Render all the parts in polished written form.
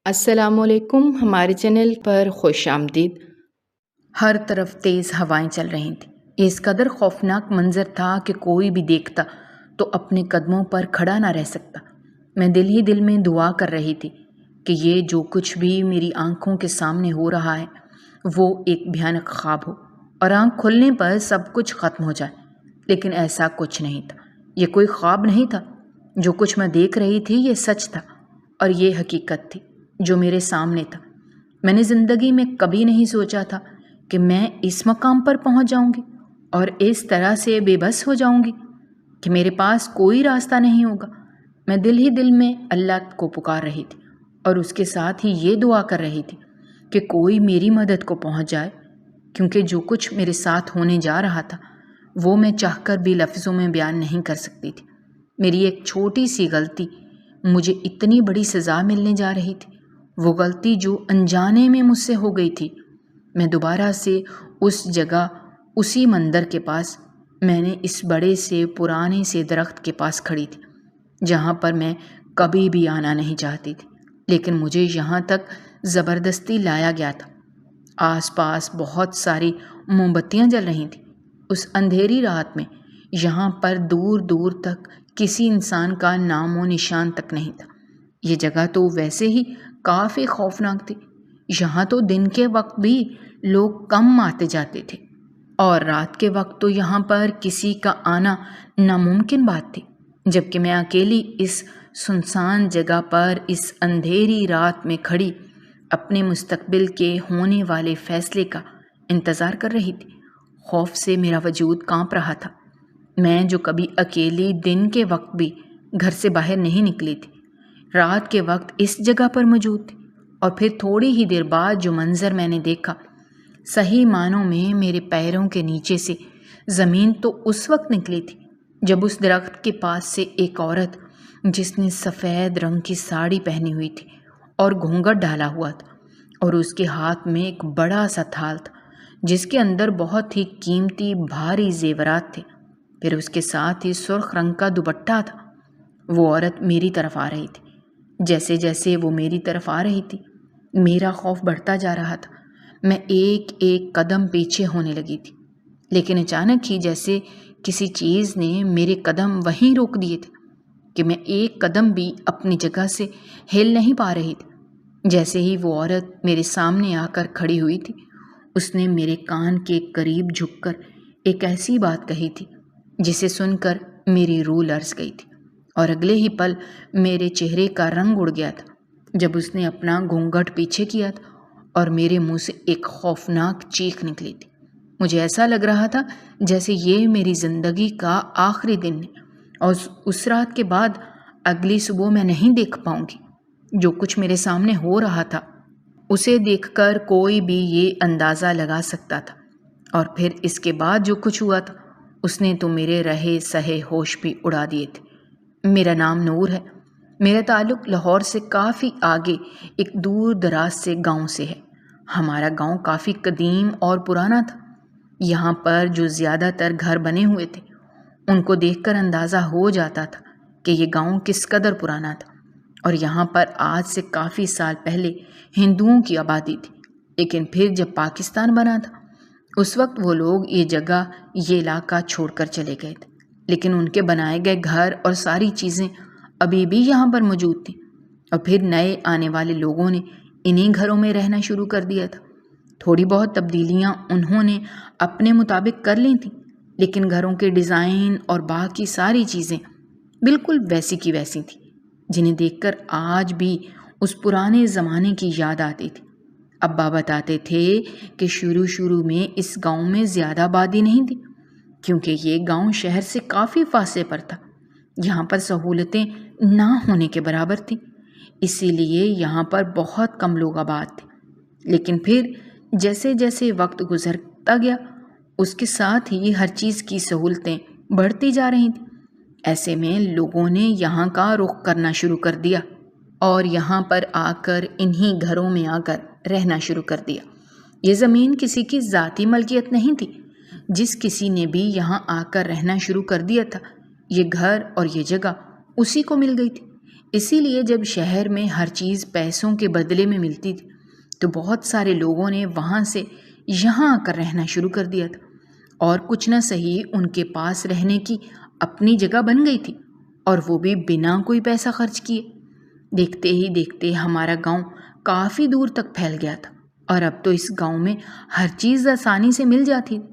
السلام علیکم، ہمارے چینل پر خوش آمدید۔ ہر طرف تیز ہوائیں چل رہی تھیں۔ یہ اس قدر خوفناک منظر تھا کہ کوئی بھی دیکھتا تو اپنے قدموں پر کھڑا نہ رہ سکتا۔ میں دل ہی دل میں دعا کر رہی تھی کہ یہ جو کچھ بھی میری آنکھوں کے سامنے ہو رہا ہے وہ ایک بھیانک خواب ہو اور آنکھ کھلنے پر سب کچھ ختم ہو جائے، لیکن ایسا کچھ نہیں تھا۔ یہ کوئی خواب نہیں تھا۔ جو کچھ میں دیکھ رہی تھی یہ سچ تھا اور یہ حقیقت تھی جو میرے سامنے تھا۔ میں نے زندگی میں کبھی نہیں سوچا تھا کہ میں اس مقام پر پہنچ جاؤں گی اور اس طرح سے بے بس ہو جاؤں گی کہ میرے پاس کوئی راستہ نہیں ہوگا۔ میں دل ہی دل میں اللہ کو پکار رہی تھی اور اس کے ساتھ ہی یہ دعا کر رہی تھی کہ کوئی میری مدد کو پہنچ جائے، کیونکہ جو کچھ میرے ساتھ ہونے جا رہا تھا وہ میں چاہ کر بھی لفظوں میں بیان نہیں کر سکتی تھی۔ میری ایک چھوٹی سی غلطی مجھے اتنی بڑی سزا ملنے جا رہی تھی، وہ غلطی جو انجانے میں مجھ سے ہو گئی تھی۔ میں دوبارہ سے اس جگہ، اسی مندر کے پاس، میں نے اس بڑے سے پرانے سے درخت کے پاس کھڑی تھی جہاں پر میں کبھی بھی آنا نہیں چاہتی تھی، لیکن مجھے یہاں تک زبردستی لایا گیا تھا۔ آس پاس بہت ساری موم بتیاں جل رہی تھیں۔ اس اندھیری رات میں یہاں پر دور دور تک کسی انسان کا نام و نشان تک نہیں تھا۔ یہ جگہ تو ویسے ہی کافی خوفناک تھی۔ یہاں تو دن کے وقت بھی لوگ کم آتے جاتے تھے اور رات کے وقت تو یہاں پر کسی کا آنا ناممکن بات تھی، جبکہ میں اکیلی اس سنسان جگہ پر اس اندھیری رات میں کھڑی اپنے مستقبل کے ہونے والے فیصلے کا انتظار کر رہی تھی۔ خوف سے میرا وجود کانپ رہا تھا۔ میں جو کبھی اکیلی دن کے وقت بھی گھر سے باہر نہیں نکلی تھی، رات کے وقت اس جگہ پر موجود تھی۔ اور پھر تھوڑی ہی دیر بعد جو منظر میں نے دیکھا، صحیح معنوں میں میرے پیروں کے نیچے سے زمین تو اس وقت نکلی تھی جب اس درخت کے پاس سے ایک عورت جس نے سفید رنگ کی ساڑی پہنی ہوئی تھی اور گھونگھٹ ڈالا ہوا تھا اور اس کے ہاتھ میں ایک بڑا سا تھال تھا جس کے اندر بہت ہی قیمتی بھاری زیورات تھے، پھر اس کے ساتھ ہی سرخ رنگ کا دوپٹہ تھا، وہ عورت میری طرف آ رہی تھی۔ جیسے جیسے وہ میری طرف آ رہی تھی میرا خوف بڑھتا جا رہا تھا۔ میں ایک ایک قدم پیچھے ہونے لگی تھی، لیکن اچانک ہی جیسے کسی چیز نے میرے قدم وہیں روک دیے تھے کہ میں ایک قدم بھی اپنی جگہ سے ہل نہیں پا رہی تھی۔ جیسے ہی وہ عورت میرے سامنے آ کر کھڑی ہوئی تھی، اس نے میرے کان کے قریب جھک کر ایک ایسی بات کہی تھی جسے سن کر میری روح لرز گئی تھی، اور اگلے ہی پل میرے چہرے کا رنگ اڑ گیا تھا جب اس نے اپنا گھونگھٹ پیچھے کیا تھا اور میرے منہ سے ایک خوفناک چیخ نکلی تھی۔ مجھے ایسا لگ رہا تھا جیسے یہ میری زندگی کا آخری دن ہے اور اس رات کے بعد اگلی صبح میں نہیں دیکھ پاؤں گی۔ جو کچھ میرے سامنے ہو رہا تھا اسے دیکھ کر کوئی بھی یہ اندازہ لگا سکتا تھا، اور پھر اس کے بعد جو کچھ ہوا تھا اس نے تو میرے رہے سہے ہوش بھی اڑا دیے تھے۔ میرا نام نور ہے۔ میرا تعلق لاہور سے کافی آگے ایک دور دراز سے گاؤں سے ہے۔ ہمارا گاؤں کافی قدیم اور پرانا تھا۔ یہاں پر جو زیادہ تر گھر بنے ہوئے تھے ان کو دیکھ کر اندازہ ہو جاتا تھا کہ یہ گاؤں کس قدر پرانا تھا، اور یہاں پر آج سے کافی سال پہلے ہندوؤں کی آبادی تھی، لیکن پھر جب پاکستان بنا تھا اس وقت وہ لوگ یہ جگہ، یہ علاقہ چھوڑ کر چلے گئے تھے، لیکن ان کے بنائے گئے گھر اور ساری چیزیں ابھی بھی یہاں پر موجود تھیں، اور پھر نئے آنے والے لوگوں نے انہی گھروں میں رہنا شروع کر دیا تھا۔ تھوڑی بہت تبدیلیاں انہوں نے اپنے مطابق کر لی تھیں، لیکن گھروں کے ڈیزائن اور باقی ساری چیزیں بالکل ویسی کی ویسی تھیں، جنہیں دیکھ کر آج بھی اس پرانے زمانے کی یاد آتی تھی۔ ابا بتاتے تھے کہ شروع میں اس گاؤں میں زیادہ آبادی نہیں تھی، کیونکہ یہ گاؤں شہر سے کافی فاصلے پر تھا۔ یہاں پر سہولتیں نہ ہونے کے برابر تھیں، اسی لیے یہاں پر بہت کم لوگ آباد تھے، لیکن پھر جیسے جیسے وقت گزرتا گیا اس کے ساتھ ہی ہر چیز کی سہولتیں بڑھتی جا رہی تھیں۔ ایسے میں لوگوں نے یہاں کا رخ کرنا شروع کر دیا اور یہاں پر آ کر انہی گھروں میں آ کر رہنا شروع کر دیا۔ یہ زمین کسی کی ذاتی ملکیت نہیں تھی۔ جس کسی نے بھی یہاں آ کر رہنا شروع کر دیا تھا، یہ گھر اور یہ جگہ اسی کو مل گئی تھی۔ اسی لیے جب شہر میں ہر چیز پیسوں کے بدلے میں ملتی تھی تو بہت سارے لوگوں نے وہاں سے یہاں آ کر رہنا شروع کر دیا تھا، اور کچھ نہ صحیح ان کے پاس رہنے کی اپنی جگہ بن گئی تھی، اور وہ بھی بنا کوئی پیسہ خرچ کیے۔ دیکھتے ہی دیکھتے ہمارا گاؤں کافی دور تک پھیل گیا تھا، اور اب تو اس گاؤں میں ہر چیز آسانی سے مل جاتی تھی۔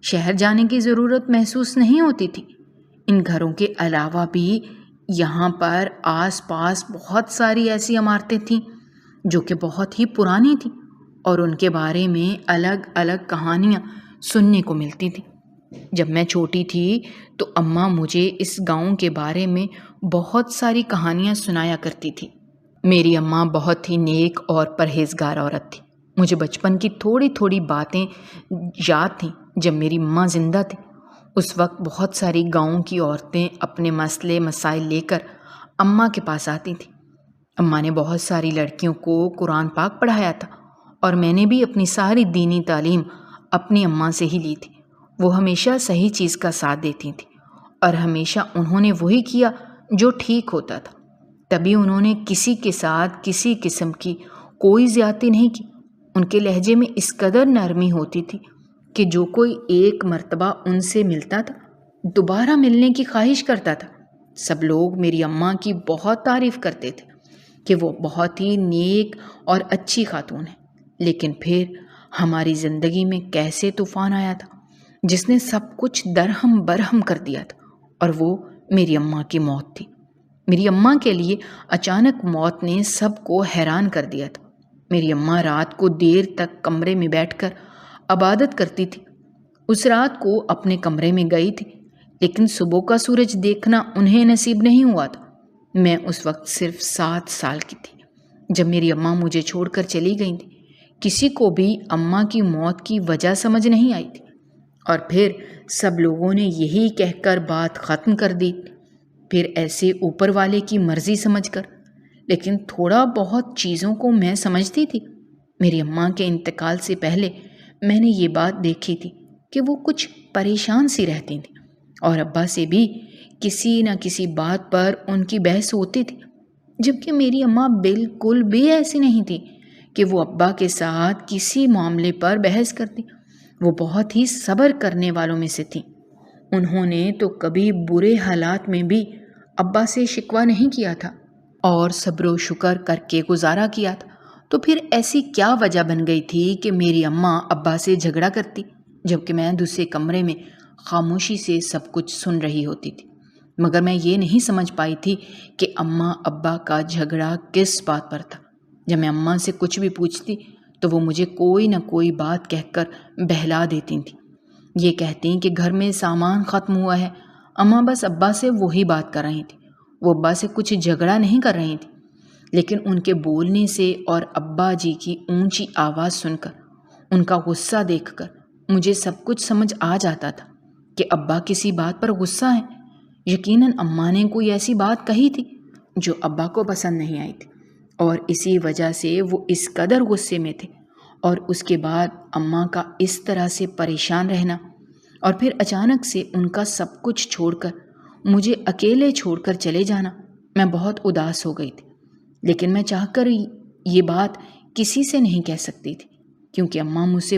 شہر جانے کی ضرورت محسوس نہیں ہوتی تھی۔ ان گھروں کے علاوہ بھی یہاں پر آس پاس بہت ساری ایسی عمارتیں تھیں جو کہ بہت ہی پرانی تھیں، اور ان کے بارے میں الگ الگ کہانیاں سننے کو ملتی تھیں۔ جب میں چھوٹی تھی تو اماں مجھے اس گاؤں کے بارے میں بہت ساری کہانیاں سنایا کرتی تھی۔ میری اماں بہت ہی نیک اور پرہیزگار عورت تھی۔ مجھے بچپن کی تھوڑی تھوڑی باتیں یاد تھیں۔ جب میری اماں زندہ تھی اس وقت بہت ساری گاؤں کی عورتیں اپنے مسئلے مسائل لے کر اماں کے پاس آتی تھیں۔ اماں نے بہت ساری لڑکیوں کو قرآن پاک پڑھایا تھا، اور میں نے بھی اپنی ساری دینی تعلیم اپنی اماں سے ہی لی تھی۔ وہ ہمیشہ صحیح چیز کا ساتھ دیتی تھیں، اور ہمیشہ انہوں نے وہی کیا جو ٹھیک ہوتا تھا۔ تبھی انہوں نے کسی کے ساتھ کسی قسم کی کوئی زیادتی نہیں کی۔ ان کے لہجے میں اس قدر نرمی ہوتی تھی کہ جو کوئی ایک مرتبہ ان سے ملتا تھا دوبارہ ملنے کی خواہش کرتا تھا۔ سب لوگ میری اماں کی بہت تعریف کرتے تھے کہ وہ بہت ہی نیک اور اچھی خاتون ہے۔ لیکن پھر ہماری زندگی میں کیسے طوفان آیا تھا جس نے سب کچھ درہم برہم کر دیا تھا، اور وہ میری اماں کی موت تھی۔ میری اماں کے لیے اچانک موت نے سب کو حیران کر دیا تھا۔ میری اماں رات کو دیر تک کمرے میں بیٹھ کر عبادت کرتی تھی۔ اس رات کو اپنے کمرے میں گئی تھی، لیکن صبح کا سورج دیکھنا انہیں نصیب نہیں ہوا تھا۔ میں اس وقت صرف 7 سال کی تھی جب میری اماں مجھے چھوڑ کر چلی گئی تھی۔ کسی کو بھی اماں کی موت کی وجہ سمجھ نہیں آئی تھی، اور پھر سب لوگوں نے یہی کہہ کر بات ختم کر دی، پھر ایسے اوپر والے کی مرضی سمجھ کر۔ لیکن تھوڑا بہت چیزوں کو میں سمجھتی تھی۔ میری اماں کے انتقال سے پہلے میں نے یہ بات دیکھی تھی کہ وہ کچھ پریشان سی رہتی تھیں، اور ابا سے بھی کسی نہ کسی بات پر ان کی بحث ہوتی تھی، جبکہ میری اماں بالکل بھی ایسی نہیں تھی کہ وہ ابا کے ساتھ کسی معاملے پر بحث کرتی۔ وہ بہت ہی صبر کرنے والوں میں سے تھیں۔ انہوں نے تو کبھی برے حالات میں بھی ابا سے شکوہ نہیں کیا تھا، اور صبر و شکر کر کے گزارا کیا تھا۔ تو پھر ایسی کیا وجہ بن گئی تھی کہ میری اماں ابا سے جھگڑا کرتی، جبکہ میں دوسرے کمرے میں خاموشی سے سب کچھ سن رہی ہوتی تھی؟ مگر میں یہ نہیں سمجھ پائی تھی کہ اماں ابا کا جھگڑا کس بات پر تھا۔ جب میں اماں سے کچھ بھی پوچھتی تو وہ مجھے کوئی نہ کوئی بات کہہ کر بہلا دیتی تھیں۔ یہ کہتی کہ گھر میں سامان ختم ہوا ہے۔ اماں بس ابا سے وہی بات کر رہی تھی، وہ ابا سے کچھ جھگڑا نہیں کر رہی تھی۔ لیکن ان کے بولنے سے اور ابا جی کی اونچی آواز سن کر، ان کا غصہ دیکھ کر مجھے سب کچھ سمجھ آ جاتا تھا کہ ابا کسی بات پر غصہ ہیں۔ یقیناً اماں نے کوئی ایسی بات کہی تھی جو ابا کو پسند نہیں آئی تھی، اور اسی وجہ سے وہ اس قدر غصے میں تھے۔ اور اس کے بعد اماں کا اس طرح سے پریشان رہنا، اور پھر اچانک سے ان کا سب کچھ چھوڑ کر مجھے اکیلے چھوڑ کر چلے جانا، میں بہت اداس ہو گئی تھی۔ لیکن میں چاہ کر یہ بات کسی سے نہیں کہہ سکتی تھی، کیونکہ اماں مجھ سے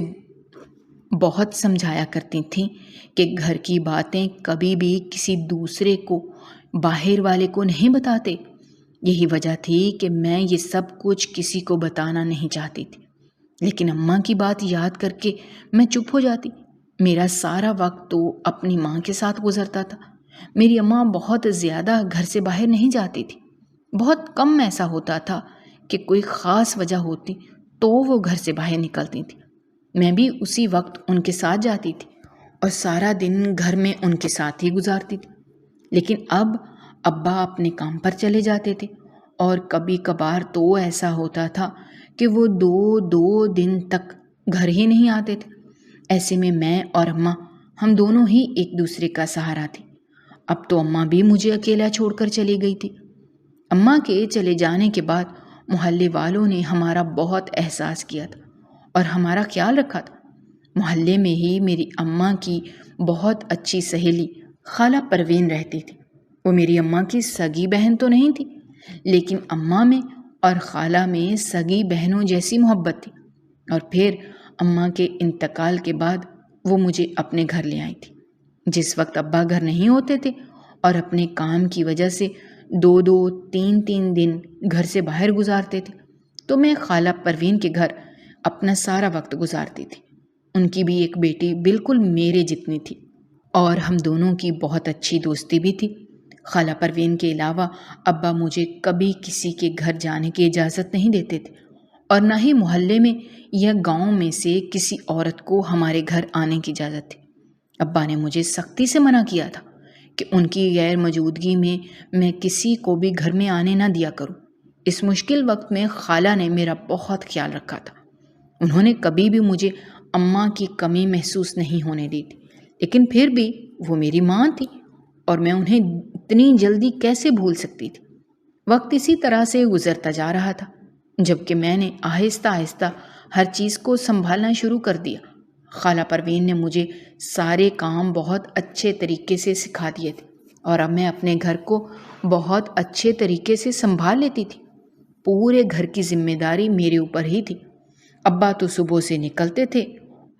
بہت سمجھایا کرتی تھیں کہ گھر کی باتیں کبھی بھی کسی دوسرے کو، باہر والے کو نہیں بتاتے۔ یہی وجہ تھی کہ میں یہ سب کچھ کسی کو بتانا نہیں چاہتی تھی۔ لیکن اماں کی بات یاد کر کے میں چپ ہو جاتی۔ میرا سارا وقت تو اپنی ماں کے ساتھ گزرتا تھا۔ میری اماں بہت زیادہ گھر سے باہر نہیں جاتی تھی۔ بہت کم ایسا ہوتا تھا کہ کوئی خاص وجہ ہوتی تو وہ گھر سے باہر نکلتی تھی۔ میں بھی اسی وقت ان کے ساتھ جاتی تھی اور سارا دن گھر میں ان کے ساتھ ہی گزارتی تھی۔ لیکن اب ابا اپنے کام پر چلے جاتے تھے، اور کبھی کبھار تو ایسا ہوتا تھا کہ وہ 2 دن تک گھر ہی نہیں آتے تھے۔ ایسے میں اور اماں، ہم دونوں ہی ایک دوسرے کا سہارا تھے۔ اب تو اماں بھی مجھے اکیلا چھوڑ کر چلی گئی تھی۔ اماں کے چلے جانے کے بعد محلے والوں نے ہمارا بہت احساس کیا تھا اور ہمارا خیال رکھا تھا۔ محلے میں ہی میری اماں کی بہت اچھی سہیلی خالہ پروین رہتی تھی۔ وہ میری اماں کی سگی بہن تو نہیں تھی، لیکن اماں میں اور خالہ میں سگی بہنوں جیسی محبت تھی۔ اور پھر اماں کے انتقال کے بعد وہ مجھے اپنے گھر لے آئی تھی۔ جس وقت ابا گھر نہیں ہوتے تھے اور اپنے کام کی وجہ سے 2 3 دن گھر سے باہر گزارتے تھے، تو میں خالہ پروین کے گھر اپنا سارا وقت گزارتی تھی۔ ان کی بھی ایک بیٹی بالکل میرے جتنی تھی اور ہم دونوں کی بہت اچھی دوستی بھی تھی۔ خالہ پروین کے علاوہ ابا مجھے کبھی کسی کے گھر جانے کی اجازت نہیں دیتے تھے، اور نہ ہی محلے میں یا گاؤں میں سے کسی عورت کو ہمارے گھر آنے کی اجازت تھی۔ ابا نے مجھے سختی سے منع کیا تھا کہ ان کی غیر موجودگی میں کسی کو بھی گھر میں آنے نہ دیا کروں۔ اس مشکل وقت میں خالہ نے میرا بہت خیال رکھا تھا۔ انہوں نے کبھی بھی مجھے اماں کی کمی محسوس نہیں ہونے دی تھی، لیکن پھر بھی وہ میری ماں تھی اور میں انہیں اتنی جلدی کیسے بھول سکتی تھی۔ وقت اسی طرح سے گزرتا جا رہا تھا، جبکہ میں نے آہستہ آہستہ ہر چیز کو سنبھالنا شروع کر دیا۔ خالہ پروین نے مجھے سارے کام بہت اچھے طریقے سے سکھا دیے تھے اور اب میں اپنے گھر کو بہت اچھے طریقے سے سنبھال لیتی تھی۔ پورے گھر کی ذمہ داری میرے اوپر ہی تھی۔ ابا تو صبح سے نکلتے تھے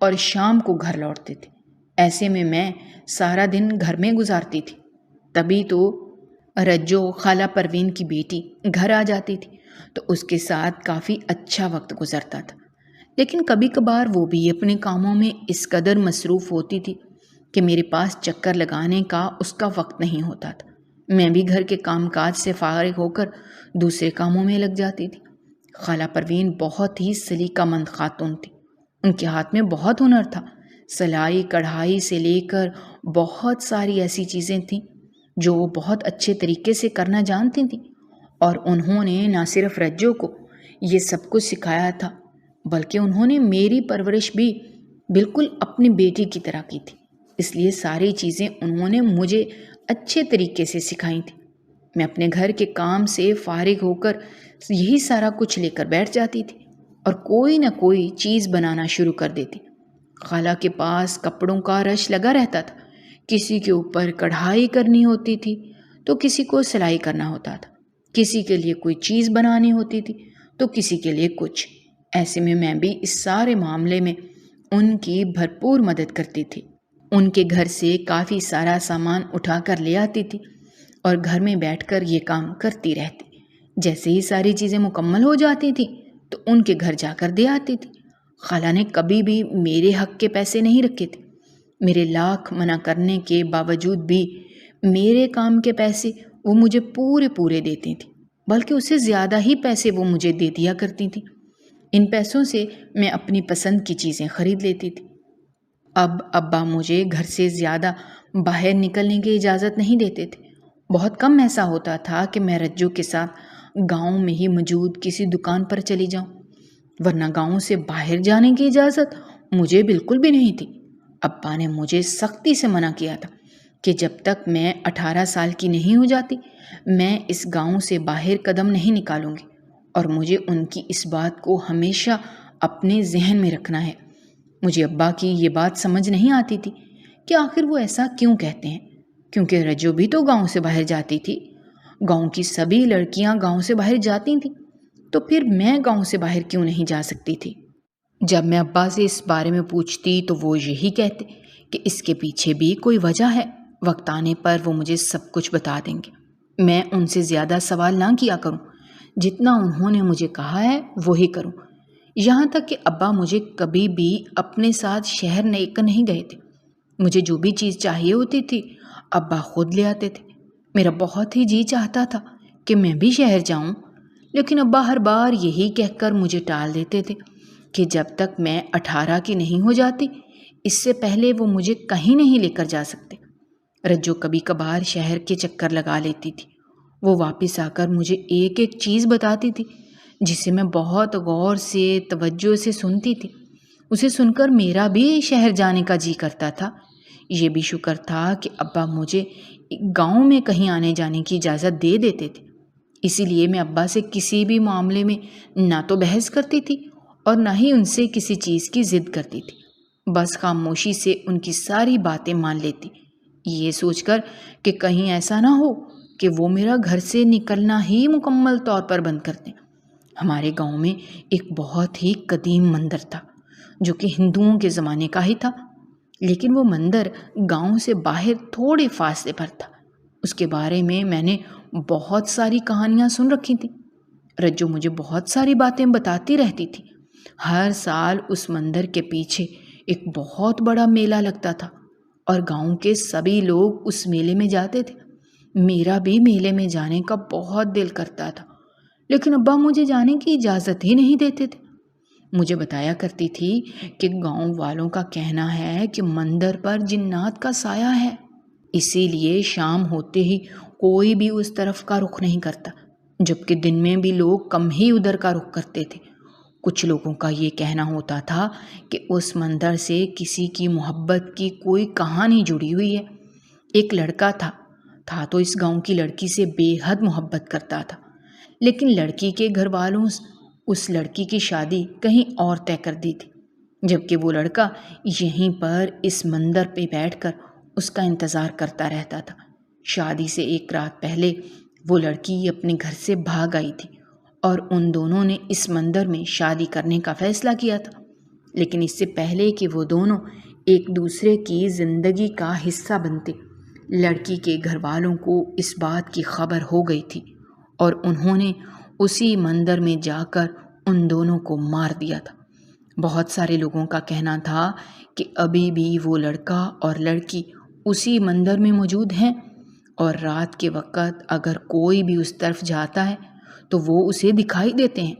اور شام کو گھر لوٹتے تھے۔ ایسے میں سارا دن گھر میں گزارتی تھی۔ تبھی تو رجو، خالہ پروین کی بیٹی، گھر آ جاتی تھی تو اس کے ساتھ کافی اچھا وقت گزرتا تھا۔ لیکن کبھی کبھار وہ بھی اپنے کاموں میں اس قدر مصروف ہوتی تھی کہ میرے پاس چکر لگانے کا اس کا وقت نہیں ہوتا تھا۔ میں بھی گھر کے کام کاج سے فارغ ہو کر دوسرے کاموں میں لگ جاتی تھی۔ خالہ پروین بہت ہی سلیقہ مند خاتون تھی۔ ان کے ہاتھ میں بہت ہنر تھا۔ سلائی کڑھائی سے لے کر بہت ساری ایسی چیزیں تھیں جو وہ بہت اچھے طریقے سے کرنا جانتی تھیں، اور انہوں نے نہ صرف رجو کو یہ سب کچھ سکھایا تھا بلکہ انہوں نے میری پرورش بھی بالکل اپنی بیٹی کی طرح کی تھی۔ اس لیے ساری چیزیں انہوں نے مجھے اچھے طریقے سے سکھائی تھیں۔ میں اپنے گھر کے کام سے فارغ ہو کر یہی سارا کچھ لے کر بیٹھ جاتی تھی اور کوئی نہ کوئی چیز بنانا شروع کر دیتی۔ خالہ کے پاس کپڑوں کا رش لگا رہتا تھا۔ کسی کے اوپر کڑھائی کرنی ہوتی تھی تو کسی کو سلائی کرنا ہوتا تھا، کسی کے لیے کوئی چیز بنانی ہوتی تھی تو کسی کے لیے کچھ۔ ایسے میں بھی اس سارے معاملے میں ان کی بھرپور مدد کرتی تھی۔ ان کے گھر سے کافی سارا سامان اٹھا کر لے آتی تھی اور گھر میں بیٹھ کر یہ کام کرتی رہتی۔ جیسے ہی ساری چیزیں مکمل ہو جاتی تھیں تو ان کے گھر جا کر دے آتی تھی۔ خالہ نے کبھی بھی میرے حق کے پیسے نہیں رکھے تھے۔ میرے لاکھ منع کرنے کے باوجود بھی میرے کام کے پیسے وہ مجھے پورے دیتی تھی، بلکہ اس سے زیادہ ہی پیسے وہ مجھے دے دیا کرتی تھی۔ ان پیسوں سے میں اپنی پسند کی چیزیں خرید لیتی تھی۔ اب ابا مجھے گھر سے زیادہ باہر نکلنے کی اجازت نہیں دیتے تھے۔ بہت کم ایسا ہوتا تھا کہ میں رجو کے ساتھ گاؤں میں ہی موجود کسی دکان پر چلی جاؤں، ورنہ گاؤں سے باہر جانے کی اجازت مجھے بالکل بھی نہیں تھی۔ ابا نے مجھے سختی سے منع کیا تھا کہ جب تک میں 18 سال کی نہیں ہو جاتی میں اس گاؤں سے باہر قدم نہیں نکالوں گی، اور مجھے ان کی اس بات کو ہمیشہ اپنے ذہن میں رکھنا ہے۔ مجھے ابا کی یہ بات سمجھ نہیں آتی تھی کہ آخر وہ ایسا کیوں کہتے ہیں، کیونکہ رجو بھی تو گاؤں سے باہر جاتی تھی۔ گاؤں کی سبھی لڑکیاں گاؤں سے باہر جاتی تھیں، تو پھر میں گاؤں سے باہر کیوں نہیں جا سکتی تھی؟ جب میں ابا سے اس بارے میں پوچھتی تو وہ یہی کہتے کہ اس کے پیچھے بھی کوئی وجہ ہے، وقت آنے پر وہ مجھے سب کچھ بتا دیں گے۔ میں ان سے زیادہ سوال نہ کیا کروں، جتنا انہوں نے مجھے کہا ہے وہی کروں۔ یہاں تک کہ ابا مجھے کبھی بھی اپنے ساتھ شہر لے کر نہیں گئے تھے۔ مجھے جو بھی چیز چاہیے ہوتی تھی ابا خود لے آتے تھے۔ میرا بہت ہی جی چاہتا تھا کہ میں بھی شہر جاؤں، لیکن ابا ہر بار یہی کہہ کر مجھے ٹال دیتے تھے کہ جب تک میں 18 کی نہیں ہو جاتی اس سے پہلے وہ مجھے کہیں نہیں لے کر جا سکتے۔ رجو کبھی کبھار شہر کے چکر لگا لیتی تھی۔ وہ واپس آ کر مجھے ایک ایک چیز بتاتی تھی جسے میں بہت غور سے توجہ سے سنتی تھی۔ اسے سن کر میرا بھی شہر جانے کا جی کرتا تھا۔ یہ بھی شکر تھا کہ ابا مجھے گاؤں میں کہیں آنے جانے کی اجازت دے دیتے تھے۔ اسی لیے میں ابا سے کسی بھی معاملے میں نہ تو بحث کرتی تھی اور نہ ہی ان سے کسی چیز کی ضد کرتی تھی، بس خاموشی سے ان کی ساری باتیں مان لیتی، یہ سوچ کر کہ کہیں ایسا نہ ہو کہ وہ میرا گھر سے نکلنا ہی مکمل طور پر بند کر دیں۔ ہمارے گاؤں میں ایک بہت ہی قدیم مندر تھا جو کہ ہندوؤں کے زمانے کا ہی تھا، لیکن وہ مندر گاؤں سے باہر تھوڑے فاصلے پر تھا۔ اس کے بارے میں نے بہت ساری کہانیاں سن رکھی تھیں۔ رجو مجھے بہت ساری باتیں بتاتی رہتی تھی۔ ہر سال اس مندر کے پیچھے ایک بہت بڑا میلہ لگتا تھا اور گاؤں کے سبھی لوگ اس میلے میں جاتے تھے۔ میرا بھی میلے میں جانے کا بہت دل کرتا تھا، لیکن ابا مجھے جانے کی اجازت ہی نہیں دیتے تھے۔ مجھے بتایا کرتی تھی کہ گاؤں والوں کا کہنا ہے کہ مندر پر جنات کا سایہ ہے، اسی لیے شام ہوتے ہی کوئی بھی اس طرف کا رخ نہیں کرتا، جبکہ دن میں بھی لوگ کم ہی ادھر کا رخ کرتے تھے۔ کچھ لوگوں کا یہ کہنا ہوتا تھا کہ اس مندر سے کسی کی محبت کی کوئی کہانی جڑی ہوئی ہے۔ ایک لڑکا تھا تو اس گاؤں کی لڑکی سے بے حد محبت کرتا تھا، لیکن لڑکی کے گھر والوں اس لڑکی کی شادی کہیں اور طے کر دی تھی، جبکہ وہ لڑکا یہیں پر اس مندر پہ بیٹھ کر اس کا انتظار کرتا رہتا تھا۔ شادی سے ایک رات پہلے وہ لڑکی اپنے گھر سے بھاگ آئی تھی اور ان دونوں نے اس مندر میں شادی کرنے کا فیصلہ کیا تھا، لیکن اس سے پہلے کہ وہ دونوں ایک دوسرے کی زندگی کا حصہ بنتے، لڑکی کے گھر والوں کو اس بات کی خبر ہو گئی تھی اور انہوں نے اسی مندر میں جا کر ان دونوں کو مار دیا تھا۔ بہت سارے لوگوں کا کہنا تھا کہ ابھی بھی وہ لڑکا اور لڑکی اسی مندر میں موجود ہیں اور رات کے وقت اگر کوئی بھی اس طرف جاتا ہے تو وہ اسے دکھائی دیتے ہیں،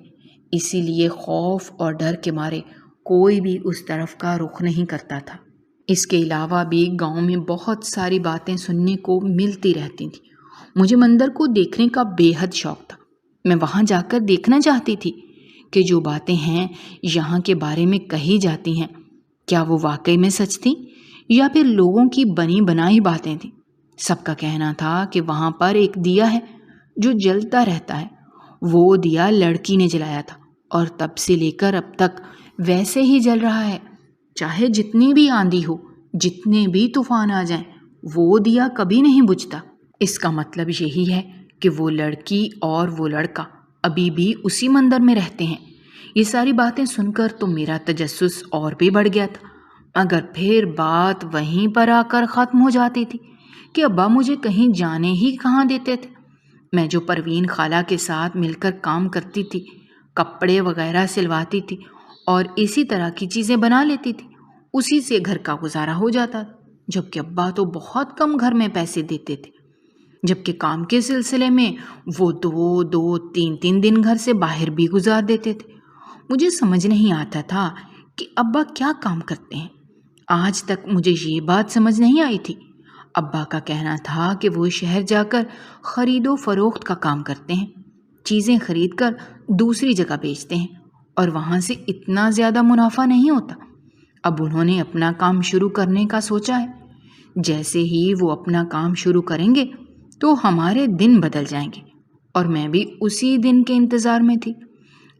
اسی لیے خوف اور ڈر کے مارے کوئی بھی اس طرف کا رخ نہیں کرتا تھا۔ اس کے علاوہ بھی گاؤں میں بہت ساری باتیں سننے کو ملتی رہتی تھیں۔ مجھے مندر کو دیکھنے کا بے حد شوق تھا۔ میں وہاں جا کر دیکھنا چاہتی تھی کہ جو باتیں ہیں یہاں کے بارے میں کہی جاتی ہیں، کیا وہ واقعی میں سچ تھیں یا پھر لوگوں کی بنی بنائی باتیں تھیں۔ سب کا کہنا تھا کہ وہاں پر ایک دیا ہے جو جلتا رہتا ہے۔ وہ دیا لڑکی نے جلایا تھا اور تب سے لے کر اب تک ویسے ہی جل رہا ہے، چاہے جتنی بھی آندھی ہو، جتنے بھی طوفان آ جائیں، وہ دیا کبھی نہیں بجھتا۔ اس کا مطلب یہی ہے کہ وہ لڑکی اور وہ لڑکا ابھی بھی اسی مندر میں رہتے ہیں۔ یہ ساری باتیں سن کر تو میرا تجسس اور بھی بڑھ گیا تھا، مگر پھر بات وہیں پر آ کر ختم ہو جاتی تھی کہ ابا مجھے کہیں جانے ہی کہاں دیتے تھے۔ میں جو پروین خالہ کے ساتھ مل کر کام کرتی تھی، کپڑے وغیرہ سلواتی تھی اور اسی طرح کی چیزیں بنا لیتی تھی، اسی سے گھر کا گزارا ہو جاتا تھا، جبکہ ابا تو بہت کم گھر میں پیسے دیتے تھے، جبکہ کام کے سلسلے میں وہ 2-3 دن گھر سے باہر بھی گزار دیتے تھے۔ مجھے سمجھ نہیں آتا تھا کہ ابا کیا کام کرتے ہیں۔ آج تک مجھے یہ بات سمجھ نہیں آئی تھی۔ ابا کا کہنا تھا کہ وہ شہر جا کر خرید و فروخت کا کام کرتے ہیں، چیزیں خرید کر دوسری جگہ بیچتے ہیں اور وہاں سے اتنا زیادہ منافع نہیں ہوتا۔ اب انہوں نے اپنا کام شروع کرنے کا سوچا ہے۔ جیسے ہی وہ اپنا کام شروع کریں گے تو ہمارے دن بدل جائیں گے، اور میں بھی اسی دن کے انتظار میں تھی۔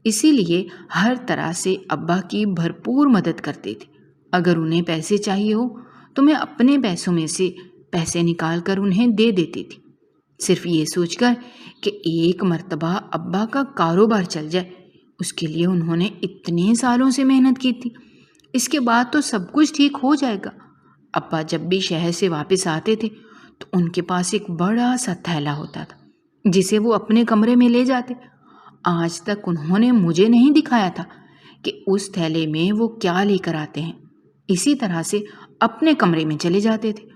اسی لیے ہر طرح سے ابا کی بھرپور مدد کرتی تھی۔ اگر انہیں پیسے چاہیے ہو تو میں اپنے پیسوں میں سے پیسے نکال کر انہیں دے دیتی تھی، صرف یہ سوچ کر کہ ایک مرتبہ ابا کا کاروبار چل جائے۔ اس کے لیے انہوں نے اتنے سالوں سے محنت کی تھی، اس کے بعد تو سب کچھ ٹھیک ہو جائے گا۔ ابا جب بھی شہر سے واپس آتے تھے تو ان کے پاس ایک بڑا سا تھیلا ہوتا تھا جسے وہ اپنے کمرے میں لے جاتے۔ آج تک انہوں نے مجھے نہیں دکھایا تھا کہ اس تھیلے میں وہ کیا لے کر آتے ہیں۔ اسی طرح سے اپنے کمرے میں چلے جاتے تھے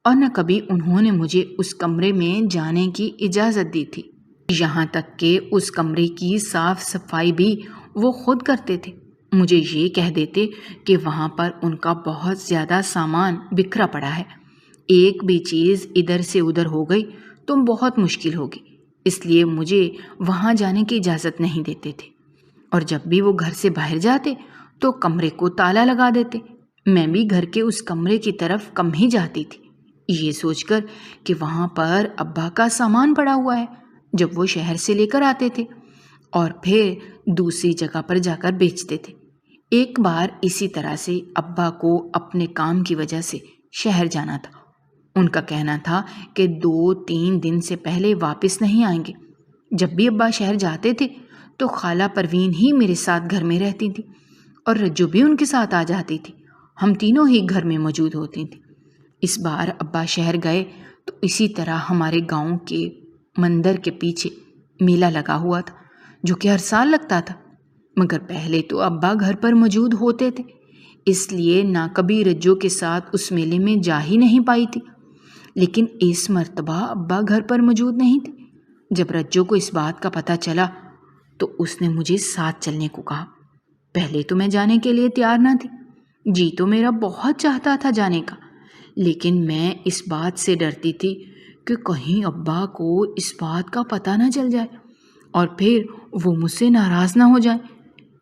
اور نہ کبھی انہوں نے مجھے اس کمرے میں جانے کی اجازت دی تھی۔ یہاں تک کہ اس کمرے کی صاف صفائی بھی وہ خود کرتے تھے۔ مجھے یہ کہہ دیتے کہ وہاں پر ان کا بہت زیادہ سامان بکھرا پڑا ہے، ایک بھی چیز ادھر سے ادھر ہو گئی تو بہت مشکل ہوگی، اس لیے مجھے وہاں جانے کی اجازت نہیں دیتے تھے، اور جب بھی وہ گھر سے باہر جاتے تو کمرے کو تالا لگا دیتے۔ میں بھی گھر کے اس کمرے کی طرف کم ہی جاتی تھی، یہ سوچ کر کہ وہاں پر ابا کا سامان پڑا ہوا ہے جب وہ شہر سے لے کر آتے تھے اور پھر دوسری جگہ پر جا کر بیچتے تھے۔ ایک بار اسی طرح سے ابا کو اپنے کام کی وجہ سے شہر جانا تھا ان کا کہنا تھا کہ 2-3 دن سے پہلے واپس نہیں آئیں گے۔ جب بھی ابا شہر جاتے تھے تو خالہ پروین ہی میرے ساتھ گھر میں رہتی تھی اور رجو بھی ان کے ساتھ آ جاتی تھی۔ ہم تینوں ہی گھر میں موجود ہوتی تھیں۔ اس بار ابا شہر گئے تو اسی طرح ہمارے گاؤں کے مندر کے پیچھے میلہ لگا ہوا تھا، جو کہ ہر سال لگتا تھا، مگر پہلے تو ابا گھر پر موجود ہوتے تھے، اس لیے نہ کبھی رجو کے ساتھ اس میلے میں جا ہی نہیں پائی تھی۔ لیکن اس مرتبہ ابا گھر پر موجود نہیں تھے۔ جب رجو کو اس بات کا پتہ چلا تو اس نے مجھے ساتھ چلنے کو کہا۔ پہلے تو میں جانے کے لیے تیار نہ تھی، جی تو میرا بہت چاہتا تھا جانے کا، لیکن میں اس بات سے ڈرتی تھی کہ کہیں ابا کو اس بات کا پتہ نہ چل جائے اور پھر وہ مجھ سے ناراض نہ ہو جائیں،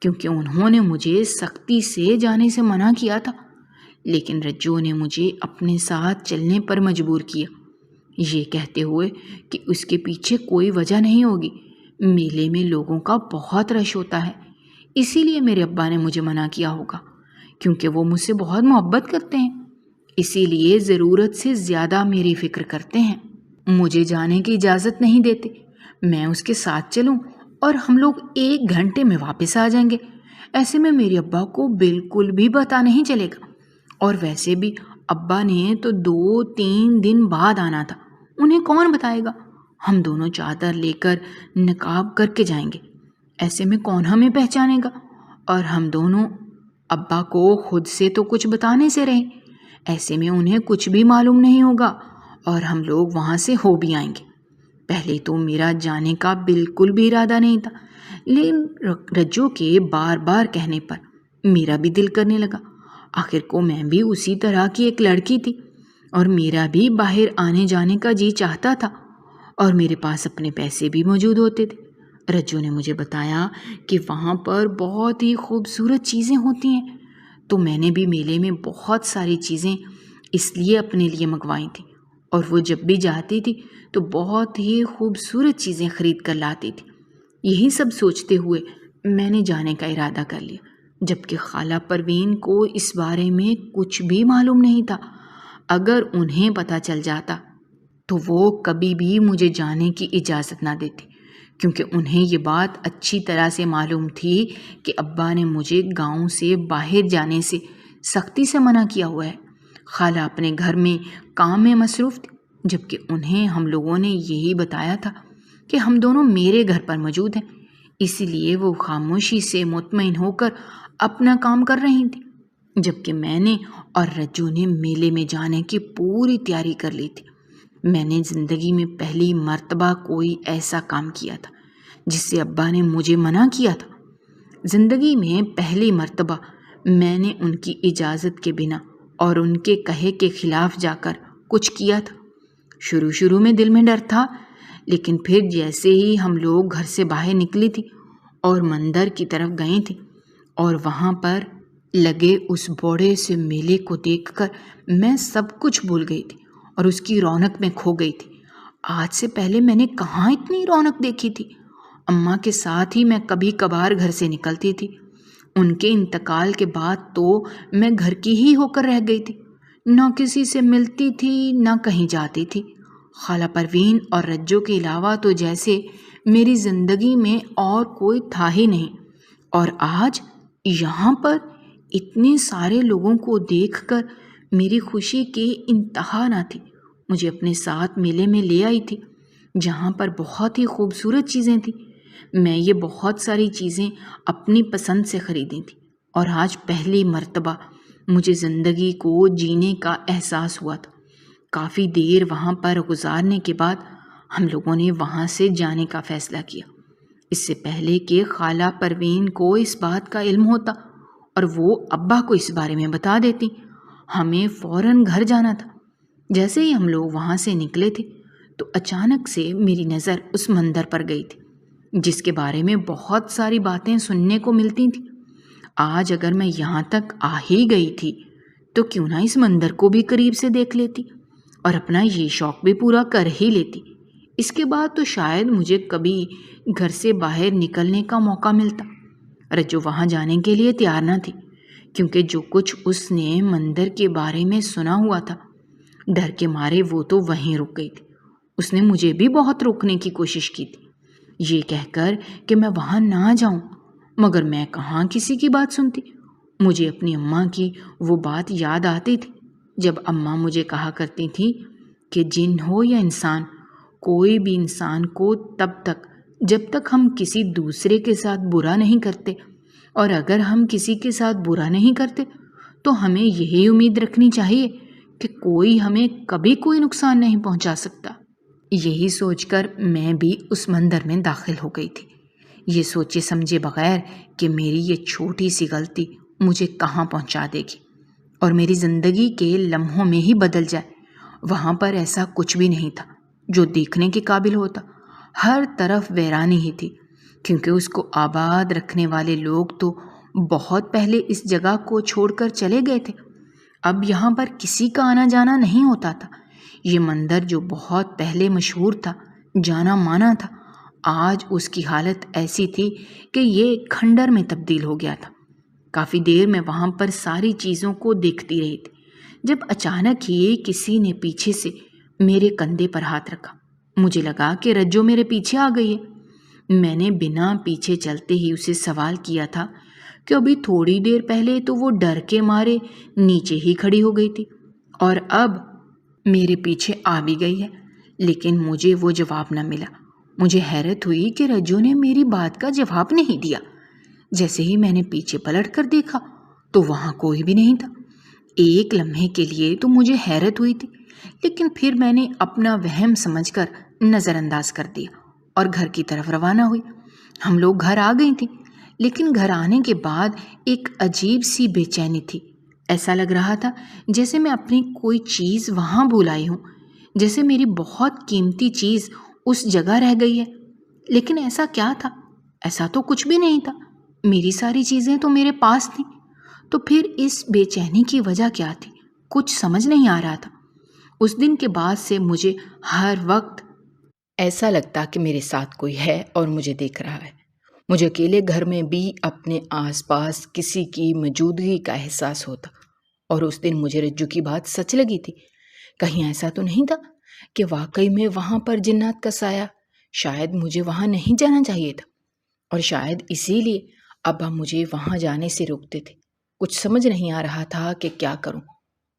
کیونکہ انہوں نے مجھے سختی سے جانے سے منع کیا تھا۔ لیکن رجو نے مجھے اپنے ساتھ چلنے پر مجبور کیا، یہ کہتے ہوئے کہ اس کے پیچھے کوئی وجہ نہیں ہوگی، میلے میں لوگوں کا بہت رش ہوتا ہے، اسی لیے میرے ابا نے مجھے منع کیا ہوگا، کیونکہ وہ مجھ سے بہت محبت کرتے ہیں، اسی لیے ضرورت سے زیادہ میری فکر کرتے ہیں، مجھے جانے کی اجازت نہیں دیتے۔ میں اس کے ساتھ چلوں اور ہم لوگ 1 گھنٹے میں واپس آ جائیں گے، ایسے میں میرے ابا کو بالکل بھی پتہ نہیں چلے گا، اور ویسے بھی ابا نے تو 2-3 دن بعد آنا تھا، انہیں کون بتائے گا؟ ہم دونوں چادر لے کر نقاب کر کے جائیں گے، ایسے میں کون ہمیں پہچانے گا؟ اور ہم دونوں ابا کو خود سے تو کچھ بتانے سے رہیں، ایسے میں انہیں کچھ بھی معلوم نہیں ہوگا اور ہم لوگ وہاں سے ہو بھی آئیں گے۔ پہلے تو میرا جانے کا بالکل بھی ارادہ نہیں تھا، لیکن رجو کے بار بار کہنے پر میرا بھی دل کرنے لگا۔ آخر کو میں بھی اسی طرح کی ایک لڑکی تھی اور میرا بھی باہر آنے جانے کا جی چاہتا تھا، اور میرے پاس اپنے پیسے بھی موجود ہوتے تھے۔ رجو نے مجھے بتایا کہ وہاں پر بہت ہی خوبصورت چیزیں ہوتی ہیں، تو میں نے بھی میلے میں بہت ساری چیزیں اس لیے اپنے لیے منگوائی تھیں، اور وہ جب بھی جاتی تھی تو بہت ہی خوبصورت چیزیں خرید کر لاتی تھی۔ یہی سب سوچتے ہوئے میں نے جانے کا ارادہ کر لیا، جبکہ خالہ پروین کو اس بارے میں کچھ بھی معلوم نہیں تھا۔ اگر انہیں پتہ چل جاتا تو وہ کبھی بھی مجھے جانے کی اجازت نہ دیتی، کیونکہ انہیں یہ بات اچھی طرح سے معلوم تھی کہ ابا نے مجھے گاؤں سے باہر جانے سے سختی سے منع کیا ہوا ہے۔ خالہ اپنے گھر میں کام میں مصروف تھی، جبکہ انہیں ہم لوگوں نے یہی بتایا تھا کہ ہم دونوں میرے گھر پر موجود ہیں، اسی لیے وہ خاموشی سے مطمئن ہو کر اپنا کام کر رہی تھی، جبکہ میں نے اور رجو نے میلے میں جانے کی پوری تیاری کر لی تھی۔ میں نے زندگی میں پہلی مرتبہ کوئی ایسا کام کیا تھا جس سے ابا نے مجھے منع کیا تھا۔ زندگی میں پہلی مرتبہ میں نے ان کی اجازت کے بنا اور ان کے کہے کے خلاف جا کر کچھ کیا تھا۔ شروع میں دل میں ڈر تھا، لیکن پھر جیسے ہی ہم لوگ گھر سے باہر نکلی تھی اور مندر کی طرف گئی تھی اور وہاں پر لگے اس بڑے سے میلے کو دیکھ کر میں سب کچھ بھول گئی تھی اور اس کی رونق میں کھو گئی تھی۔ آج سے پہلے میں نے کہاں اتنی رونق دیکھی تھی۔ اماں کے ساتھ ہی میں کبھی کبھار گھر سے نکلتی تھی، ان کے انتقال کے بعد تو میں گھر کی ہی ہو کر رہ گئی تھی، نہ کسی سے ملتی تھی نہ کہیں جاتی تھی۔ خالہ پروین اور رجو کے علاوہ تو جیسے میری زندگی میں اور کوئی تھا ہی نہیں، اور آج یہاں پر اتنے سارے لوگوں کو دیکھ کر میری خوشی کی انتہا نہ تھی۔ مجھے اپنے ساتھ میلے میں لے آئی تھی، جہاں پر بہت ہی خوبصورت چیزیں تھیں۔ میں یہ بہت ساری چیزیں اپنی پسند سے خریدی تھیں، اور آج پہلی مرتبہ مجھے زندگی کو جینے کا احساس ہوا تھا۔ کافی دیر وہاں پر گزارنے کے بعد ہم لوگوں نے وہاں سے جانے کا فیصلہ کیا، اس سے پہلے کہ خالہ پروین کو اس بات کا علم ہوتا اور وہ ابا کو اس بارے میں بتا دیتی۔ ہمیں فوراً گھر جانا تھا۔ جیسے ہی ہم لوگ وہاں سے نکلے تھے تو اچانک سے میری نظر اس مندر پر گئی تھی، جس کے بارے میں بہت ساری باتیں سننے کو ملتی تھیں۔ آج اگر میں یہاں تک آ ہی گئی تھی تو کیوں نہ اس مندر کو بھی قریب سے دیکھ لیتی اور اپنا یہ شوق بھی پورا کر ہی لیتی۔ اس کے بعد تو شاید مجھے کبھی گھر سے باہر نکلنے کا موقع ملتا۔ رجو وہاں جانے کے لیے تیار نہ تھی، کیونکہ جو کچھ اس نے مندر کے بارے میں سنا ہوا تھا ڈر کے مارے وہ تو وہیں رک گئی تھی۔ اس نے مجھے بھی بہت روکنے کی کوشش کی تھی، یہ کہہ کر کہ میں وہاں نہ جاؤں، مگر میں کہاں کسی کی بات سنتی۔ مجھے اپنی اماں کی وہ بات یاد آتی تھی جب اماں مجھے کہا کرتی تھی کہ جن ہو یا انسان، کوئی بھی انسان کو تب تک جب تک ہم کسی دوسرے کے ساتھ برا نہیں کرتے، اور اگر ہم کسی کے ساتھ برا نہیں کرتے تو ہمیں یہی امید رکھنی چاہیے کہ کوئی ہمیں کبھی کوئی نقصان نہیں پہنچا سکتا۔ یہی سوچ کر میں بھی اس مندر میں داخل ہو گئی تھی، یہ سوچے سمجھے بغیر کہ میری یہ چھوٹی سی غلطی مجھے کہاں پہنچا دے گی اور میری زندگی کے لمحوں میں ہی بدل جائے۔ وہاں پر ایسا کچھ بھی نہیں تھا جو دیکھنے کے قابل ہوتا، ہر طرف ویرانی ہی تھی، کیونکہ اس کو آباد رکھنے والے لوگ تو بہت پہلے اس جگہ کو چھوڑ کر چلے گئے تھے۔ اب یہاں پر کسی کا آنا جانا نہیں ہوتا تھا۔ یہ مندر جو بہت پہلے مشہور تھا، جانا مانا تھا، آج اس کی حالت ایسی تھی کہ یہ کھنڈر میں تبدیل ہو گیا تھا۔ کافی دیر میں وہاں پر ساری چیزوں کو دیکھتی رہی تھی جب اچانک ہی کسی نے پیچھے سے میرے کندھے پر ہاتھ رکھا۔ مجھے لگا کہ رجو میرے پیچھے آ گئی ہے۔ میں نے بنا پیچھے چلتے ہی اسے سوال کیا تھا کہ ابھی تھوڑی دیر پہلے تو وہ ڈر کے مارے نیچے ہی کھڑی ہو گئی تھی اور اب میرے پیچھے آ بھی گئی ہے، لیکن مجھے وہ جواب نہ ملا۔ مجھے حیرت ہوئی کہ رجو نے میری بات کا جواب نہیں دیا۔ جیسے ہی میں نے پیچھے پلٹ کر دیکھا تو وہاں کوئی بھی نہیں تھا۔ ایک لمحے کے لیے تو مجھے حیرت ہوئی تھی، لیکن پھر میں نے اپنا وہم سمجھ کر نظر انداز کر دیا اور گھر کی طرف روانہ ہوئی۔ ہم لوگ گھر آ گئی تھیں، لیکن گھر آنے کے بعد ایک عجیب سی بے چینی تھی۔ ایسا لگ رہا تھا جیسے میں اپنی کوئی چیز وہاں بھول آئی ہوں، جیسے میری بہت قیمتی چیز اس جگہ رہ گئی ہے۔ لیکن ایسا کیا تھا؟ ایسا تو کچھ بھی نہیں تھا، میری ساری چیزیں تو میرے پاس تھیں۔ تو پھر اس بے چینی کی وجہ کیا تھی؟ کچھ سمجھ نہیں آ رہا تھا۔ اس دن کے بعد سے مجھے ہر وقت ایسا لگتا کہ میرے ساتھ کوئی ہے اور مجھے دیکھ رہا ہے۔ مجھے اکیلے گھر میں بھی اپنے آس پاس کسی کی موجودگی کا احساس ہوتا، اور اس دن مجھے رجو کی بات سچ لگی تھی۔ کہیں ایسا تو نہیں تھا کہ واقعی میں وہاں پر جنات کا سایہ؟ شاید مجھے وہاں نہیں جانا چاہیے تھا، اور شاید اسی لیے ابا مجھے وہاں جانے سے روکتے تھے۔ کچھ سمجھ نہیں آ رہا تھا کہ کیا کروں،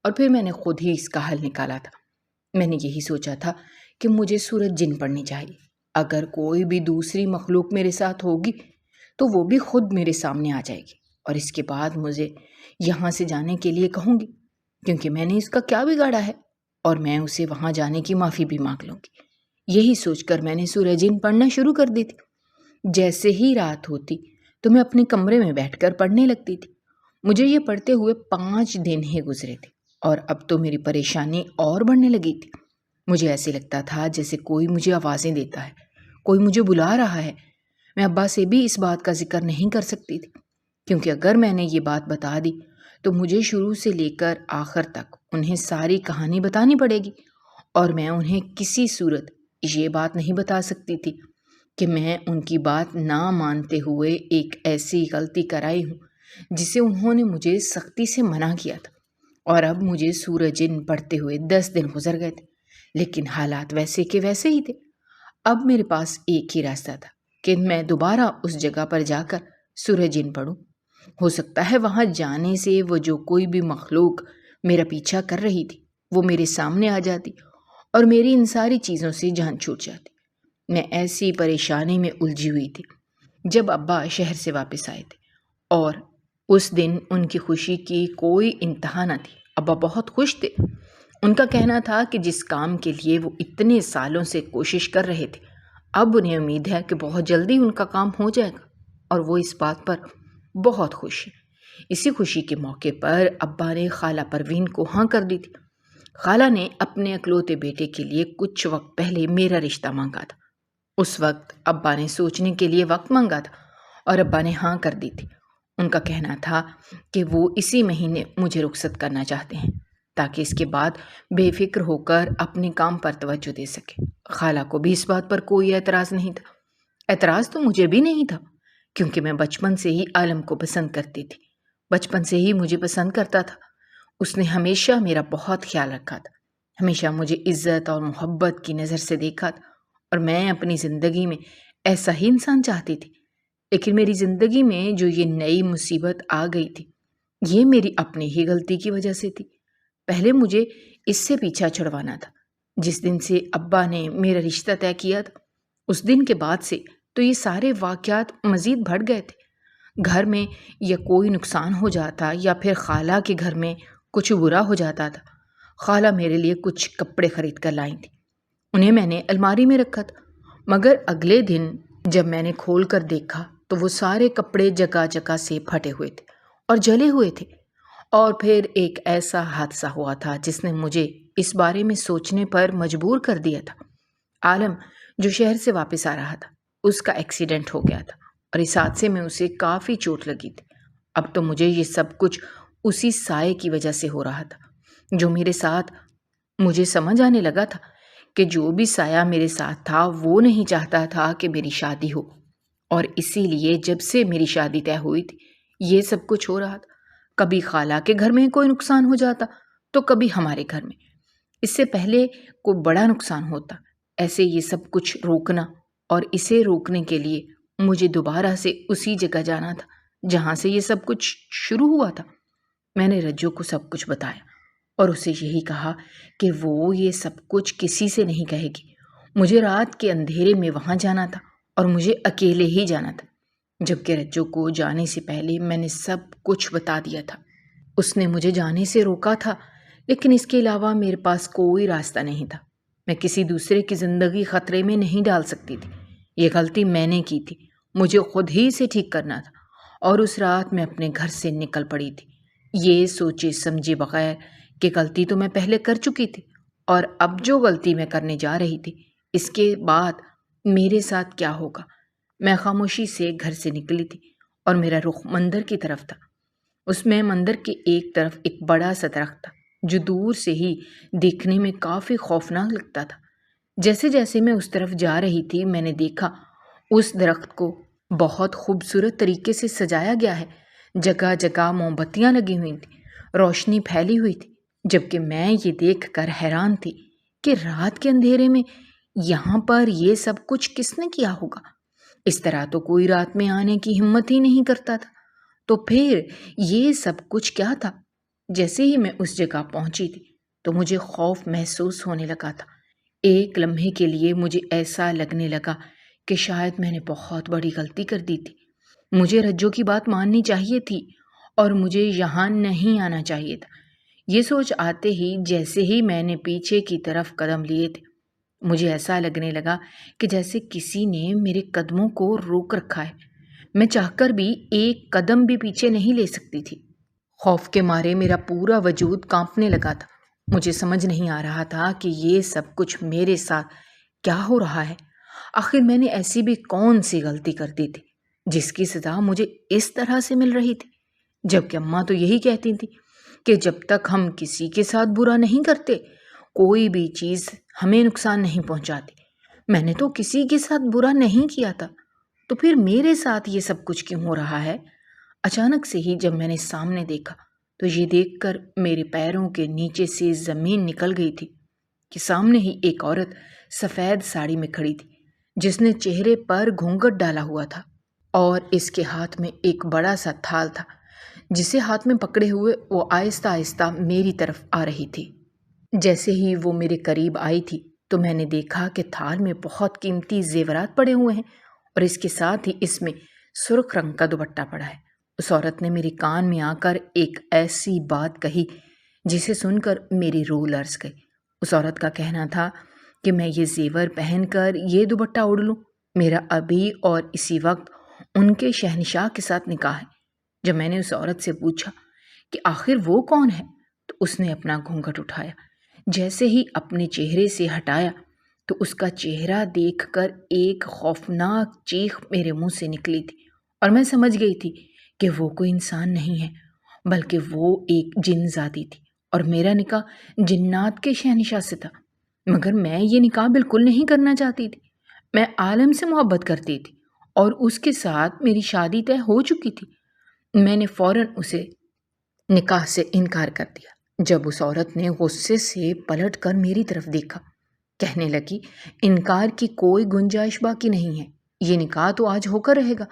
اور پھر میں نے خود ہی اس کا حل نکالا تھا۔ میں نے یہی سوچا تھا کہ مجھے سورج جن پڑنی چاہیے۔ اگر کوئی بھی دوسری مخلوق میرے ساتھ ہوگی تو وہ بھی خود میرے سامنے آ جائے گی، اور اس کے بعد مجھے یہاں سے جانے کے لیے کہوں گی، کیونکہ میں نے اس کا کیا بگاڑا ہے، اور میں اسے وہاں جانے کی معافی بھی مانگ لوں گی۔ یہی سوچ کر میں نے سورج جن پڑھنا شروع کر دی تھی۔ جیسے ہی رات ہوتی تو میں اپنے کمرے میں بیٹھ کر پڑھنے لگتی تھی۔ مجھے یہ پڑھتے ہوئے 5 دن ہی گزرے تھے، اور اب تو میری پریشانی اور بڑھنے لگی تھی۔ مجھے ایسے لگتا تھا جیسے کوئی مجھے آوازیں دیتا ہے، کوئی مجھے بلا رہا ہے۔ میں ابا سے بھی اس بات کا ذکر نہیں کر سکتی تھی، کیونکہ اگر میں نے یہ بات بتا دی تو مجھے شروع سے لے کر آخر تک انہیں ساری کہانی بتانی پڑے گی، اور میں انہیں کسی صورت یہ بات نہیں بتا سکتی تھی کہ میں ان کی بات نہ مانتے ہوئے ایک ایسی غلطی کرائی ہوں جسے انہوں نے مجھے سختی سے منع کیا تھا۔ اور اب مجھے سورج جن پڑھتے ہوئے 10 دن گزر گئے تھے، لیکن حالات ویسے کے ویسے ہی تھے۔ اب میرے پاس ایک ہی راستہ تھا کہ میں دوبارہ اس جگہ پر جا کر سورج جن پڑھوں۔ ہو سکتا ہے وہاں جانے سے وہ جو کوئی بھی مخلوق میرا پیچھا کر رہی تھی وہ میرے سامنے آ جاتی اور میری ان ساری چیزوں سے جان چھوٹ جاتی۔ میں ایسی پریشانی میں الجھی ہوئی تھی جب ابا شہر سے واپس آئے تھے، اور اس دن ان کی خوشی کی کوئی انتہا نہ تھی۔ ابا بہت خوش تھے۔ ان کا کہنا تھا کہ جس کام کے لیے وہ اتنے سالوں سے کوشش کر رہے تھے، اب انہیں امید ہے کہ بہت جلدی ان کا کام ہو جائے گا، اور وہ اس بات پر بہت خوش ہیں۔ اسی خوشی کے موقع پر ابا نے خالہ پروین کو ہاں کر دی تھی۔ خالہ نے اپنے اکلوتے بیٹے کے لیے کچھ وقت پہلے میرا رشتہ مانگا تھا۔ اس وقت ابا نے سوچنے کے لیے وقت مانگا تھا، اور ابا نے ہاں کر دی تھی۔ ان کا کہنا تھا کہ وہ اسی مہینے مجھے رخصت کرنا چاہتے ہیں تاکہ اس کے بعد بے فکر ہو کر اپنے کام پر توجہ دے سکے۔ خالہ کو بھی اس بات پر کوئی اعتراض نہیں تھا۔ اعتراض تو مجھے بھی نہیں تھا، کیونکہ میں بچپن سے ہی عالم کو پسند کرتی تھی، بچپن سے ہی مجھے پسند کرتا تھا۔ اس نے ہمیشہ میرا بہت خیال رکھا تھا۔ ہمیشہ مجھے عزت اور محبت کی نظر سے دیکھا تھا، اور میں اپنی زندگی میں ایسا ہی انسان چاہتی تھی۔ لیکن میری زندگی میں جو یہ نئی مصیبت آ گئی تھی، یہ میری اپنی ہی غلطی کی وجہ سے تھی۔ پہلے مجھے اس سے پیچھا چھڑوانا تھا۔ جس دن سے ابا نے میرا رشتہ طے کیا تھا، اس دن کے بعد سے تو یہ سارے واقعات مزید بڑھ گئے تھے۔ گھر میں یا کوئی نقصان ہو جاتا یا پھر خالہ کے گھر میں کچھ برا ہو جاتا تھا۔ خالہ میرے لیے کچھ کپڑے خرید کر لائیں تھیں، انہیں میں نے الماری میں رکھا تھا، مگر اگلے دن جب میں نے کھول کر دیکھا تو وہ سارے کپڑے جگہ جگہ سے پھٹے ہوئے تھے اور جلے ہوئے تھے۔ اور پھر ایک ایسا حادثہ ہوا تھا جس نے مجھے اس بارے میں سوچنے پر مجبور کر دیا تھا۔ عالم جو شہر سے واپس آ رہا تھا، اس کا ایکسیڈنٹ ہو گیا تھا، اور اس حادثے میں اسے کافی چوٹ لگی تھی۔ اب تو مجھے یہ سب کچھ اسی سائے کی وجہ سے ہو رہا تھا جو میرے ساتھ۔ مجھے سمجھ آنے لگا تھا کہ جو بھی سایہ میرے ساتھ تھا وہ نہیں چاہتا تھا کہ میری شادی ہو، اور اسی لیے جب سے میری شادی طے ہوئی تھی یہ سب کچھ ہو رہا تھا۔ کبھی خالہ کے گھر میں کوئی نقصان ہو جاتا تو کبھی ہمارے گھر میں، اس سے پہلے کوئی بڑا نقصان ہوتا۔ ایسے یہ سب کچھ روکنا، اور اسے روکنے کے لیے مجھے دوبارہ سے اسی جگہ جانا تھا جہاں سے یہ سب کچھ شروع ہوا تھا۔ میں نے رجو کو سب کچھ بتایا اور اسے یہی کہا کہ وہ یہ سب کچھ کسی سے نہیں کہے گی۔ مجھے رات کے اندھیرے میں وہاں جانا تھا اور مجھے اکیلے ہی جانا تھا، جبکہ رجو کو جانے سے پہلے میں نے سب کچھ بتا دیا تھا۔ اس نے مجھے جانے سے روکا تھا، لیکن اس کے علاوہ میرے پاس کوئی راستہ نہیں تھا۔ میں کسی دوسرے کی زندگی خطرے میں نہیں ڈال سکتی تھی۔ یہ غلطی میں نے کی تھی، مجھے خود ہی سے ٹھیک کرنا تھا، اور اس رات میں اپنے گھر سے نکل پڑی تھی، یہ سوچے سمجھے بغیر کہ غلطی تو میں پہلے کر چکی تھی، اور اب جو غلطی میں کرنے جا رہی تھی اس کے بعد میرے ساتھ کیا ہوگا۔ میں خاموشی سے گھر سے نکلی تھی اور میرا رخ مندر کی طرف تھا۔ اس میں مندر کے ایک طرف ایک بڑا سا درخت تھا جو دور سے ہی دیکھنے میں کافی خوفناک لگتا تھا۔ جیسے جیسے میں اس طرف جا رہی تھی میں نے دیکھا اس درخت کو بہت خوبصورت طریقے سے سجایا گیا ہے۔ جگہ جگہ موم بتیاں لگی ہوئی تھیں، روشنی پھیلی ہوئی تھی، جبکہ میں یہ دیکھ کر حیران تھی کہ رات کے اندھیرے میں یہاں پر یہ سب کچھ کس نے کیا ہوگا۔ اس طرح تو کوئی رات میں آنے کی ہمت ہی نہیں کرتا تھا، تو پھر یہ سب کچھ کیا تھا؟ جیسے ہی میں اس جگہ پہنچی تھی تو مجھے خوف محسوس ہونے لگا تھا۔ ایک لمحے کے لیے مجھے ایسا لگنے لگا کہ شاید میں نے بہت بڑی غلطی کر دی تھی۔ مجھے رجو کی بات ماننی چاہیے تھی اور مجھے یہاں نہیں آنا چاہیے تھا۔ یہ سوچ آتے ہی جیسے ہی میں نے پیچھے کی طرف قدم لیے تھے، مجھے ایسا لگنے لگا کہ جیسے کسی نے میرے قدموں کو روک رکھا ہے۔ میں چاہ کر بھی ایک قدم بھی پیچھے نہیں لے سکتی تھی۔ خوف کے مارے میرا پورا وجود کانپنے لگا تھا۔ مجھے سمجھ نہیں آ رہا تھا کہ یہ سب کچھ میرے ساتھ کیا ہو رہا ہے۔ آخر میں نے ایسی بھی کون سی غلطی کر دی تھی جس کی سزا مجھے اس طرح سے مل رہی تھی؟ جبکہ اماں تو یہی کہتی تھی کہ جب تک ہم کسی کے ساتھ برا نہیں کرتے کوئی بھی چیز ہمیں نقصان نہیں پہنچاتی۔ میں نے تو کسی کے ساتھ برا نہیں کیا تھا، تو پھر میرے ساتھ یہ سب کچھ کیوں ہو رہا ہے؟ اچانک سے ہی جب میں نے سامنے دیکھا تو یہ دیکھ کر میرے پیروں کے نیچے سے زمین نکل گئی تھی کہ سامنے ہی ایک عورت سفید ساڑی میں کھڑی تھی جس نے چہرے پر گھونگھٹ ڈالا ہوا تھا، اور اس کے ہاتھ میں ایک بڑا سا تھال تھا جسے ہاتھ میں پکڑے ہوئے وہ آہستہ آہستہ میری طرف آ رہی تھی۔ جیسے ہی وہ میرے قریب آئی تھی تو میں نے دیکھا کہ تھال میں بہت قیمتی زیورات پڑے ہوئے ہیں، اور اس کے ساتھ ہی اس میں سرخ رنگ کا دوپٹہ پڑا ہے۔ اس عورت نے میرے کان میں آ کر ایک ایسی بات کہی جسے سن کر میری روح لرز گئی۔ اس عورت کا کہنا تھا کہ میں یہ زیور پہن کر یہ دوپٹہ اوڑھ لوں، میرا ابھی اور اسی وقت ان کے شہنشاہ کے ساتھ نکاح ہے۔ جب میں نے اس عورت سے پوچھا کہ آخر وہ کون ہے تو اس نے اپنا گھونگھٹ اٹھایا۔ جیسے ہی اپنے چہرے سے ہٹایا تو اس کا چہرہ دیکھ کر ایک خوفناک چیخ میرے منہ سے نکلی تھی، اور میں سمجھ گئی تھی کہ وہ کوئی انسان نہیں ہے بلکہ وہ ایک جن ذاتی تھی، اور میرا نکاح جنات کے شہنشاہ سے تھا۔ مگر میں یہ نکاح بالکل نہیں کرنا چاہتی تھی۔ میں عالم سے محبت کرتی تھی اور اس کے ساتھ میری شادی طے ہو چکی تھی۔ میں نے فوراً اسے نکاح سے انکار کر دیا۔ جب اس عورت نے غصے سے پلٹ کر میری طرف دیکھا، کہنے لگی، انکار کی کوئی گنجائش باقی نہیں ہے، یہ نکاح تو آج ہو کر رہے گا،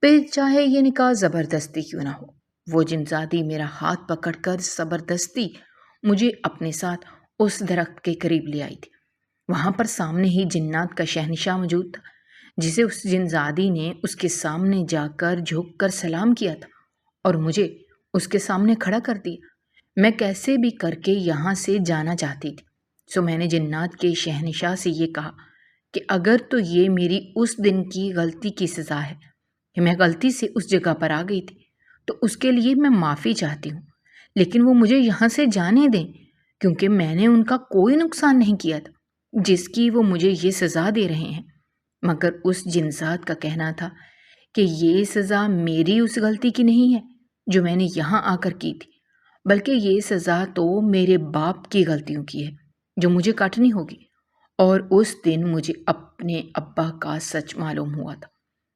پھر چاہے یہ نکاح زبردستی کیوں نہ ہو۔ وہ جنزادی میرا ہاتھ پکڑ کر زبردستی مجھے اپنے ساتھ اس درخت کے قریب لے آئی تھی۔ وہاں پر سامنے ہی جنات کا شہنشاہ موجود تھا، جسے اس جنزادی نے اس کے سامنے جا کر جھک کر سلام کیا تھا اور مجھے اس کے سامنے کھڑا کر دیا۔ میں کیسے بھی کر کے یہاں سے جانا چاہتی تھی، سو میں نے جنات کے شہنشاہ سے یہ کہا کہ اگر تو یہ میری اس دن کی غلطی کی سزا ہے کہ میں غلطی سے اس جگہ پر آ گئی تھی، تو اس کے لیے میں معافی چاہتی ہوں، لیکن وہ مجھے یہاں سے جانے دیں، کیونکہ میں نے ان کا کوئی نقصان نہیں کیا تھا جس کی وہ مجھے یہ سزا دے رہے ہیں۔ مگر اس جنزاد کا کہنا تھا کہ یہ سزا میری اس غلطی کی نہیں ہے جو میں نے یہاں آ کر کی تھی، بلکہ یہ سزا تو میرے باپ کی غلطیوں کی ہے جو مجھے کاٹنی ہوگی۔ اور اس دن مجھے اپنے ابا کا سچ معلوم ہوا تھا،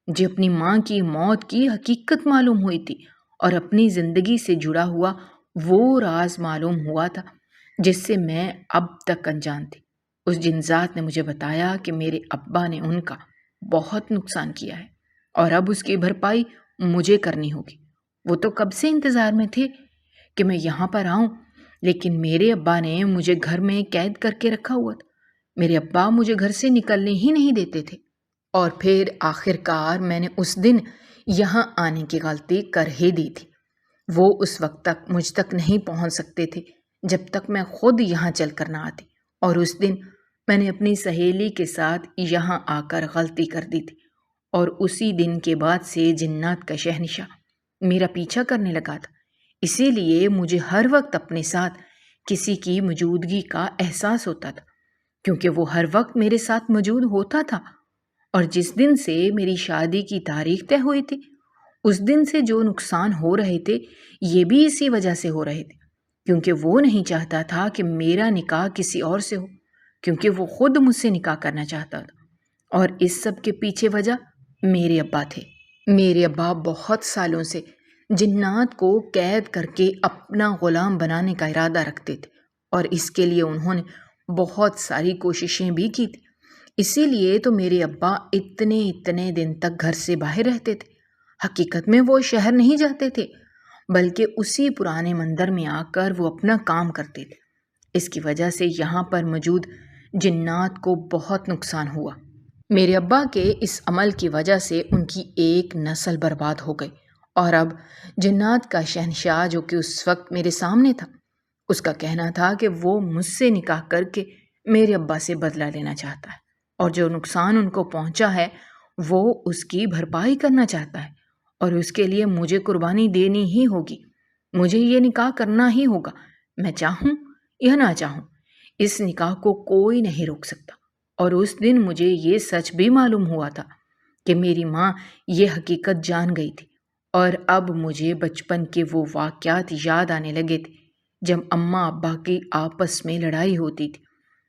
مجھے اپنی ماں کی موت کی حقیقت معلوم ہوئی تھی، اور اپنی زندگی سے جڑا ہوا وہ راز معلوم ہوا تھا جس سے میں اب تک انجان تھی۔ اس جنزات نے مجھے بتایا کہ میرے ابا نے ان کا بہت نقصان کیا ہے اور اب اس کی بھرپائی مجھے کرنی ہوگی۔ وہ تو کب سے انتظار میں تھے کہ میں یہاں پر آؤں، لیکن میرے ابا نے مجھے گھر میں قید کر کے رکھا ہوا تھا۔ میرے ابا مجھے گھر سے نکلنے ہی نہیں دیتے تھے، اور پھر آخر کار میں نے اس دن یہاں آنے کی غلطی کر ہی دی تھی۔ وہ اس وقت تک مجھ تک نہیں پہنچ سکتے تھے جب تک میں خود یہاں چل کر نہ آتی، اور اس دن میں نے اپنی سہیلی کے ساتھ یہاں آ کر غلطی کر دی تھی، اور اسی دن کے بعد سے جنات کا شہنشاہ میرا پیچھا کرنے لگا تھا۔ اسی لیے مجھے ہر وقت اپنے ساتھ کسی کی موجودگی کا احساس ہوتا تھا، کیونکہ وہ ہر وقت میرے ساتھ موجود ہوتا تھا۔ اور جس دن سے میری شادی کی تاریخ طے ہوئی تھی، اس دن سے جو نقصان ہو رہے تھے یہ بھی اسی وجہ سے ہو رہے تھے، کیونکہ وہ نہیں چاہتا تھا کہ میرا نکاح کسی اور سے ہو، کیونکہ وہ خود مجھ سے نکاح کرنا چاہتا تھا۔ اور اس سب کے پیچھے وجہ میرے ابا تھے۔ میرے ابا بہت سالوں سے جنات کو قید کر کے اپنا غلام بنانے کا ارادہ رکھتے تھے، اور اس کے لیے انہوں نے بہت ساری کوششیں بھی کی تھی۔ اسی لیے تو میرے ابا اتنے دن تک گھر سے باہر رہتے تھے۔ حقیقت میں وہ شہر نہیں جاتے تھے، بلکہ اسی پرانے مندر میں آ کر وہ اپنا کام کرتے تھے۔ اس کی وجہ سے یہاں پر موجود جنات کو بہت نقصان ہوا۔ میرے ابا کے اس عمل کی وجہ سے ان کی ایک نسل برباد ہو گئی، اور اب جنات کا شہنشاہ جو کہ اس وقت میرے سامنے تھا، اس کا کہنا تھا کہ وہ مجھ سے نکاح کر کے میرے ابا سے بدلہ لینا چاہتا ہے، اور جو نقصان ان کو پہنچا ہے وہ اس کی بھرپائی کرنا چاہتا ہے، اور اس کے لیے مجھے قربانی دینی ہی ہوگی۔ مجھے یہ نکاح کرنا ہی ہوگا، میں چاہوں یا نہ چاہوں۔ اس نکاح کو کوئی نہیں روک سکتا۔ اور اس دن مجھے یہ سچ بھی معلوم ہوا تھا کہ میری ماں یہ حقیقت جان گئی تھی، اور اب مجھے بچپن کے وہ واقعات یاد آنے لگے تھے جب اماں ابا کی آپس میں لڑائی ہوتی تھی۔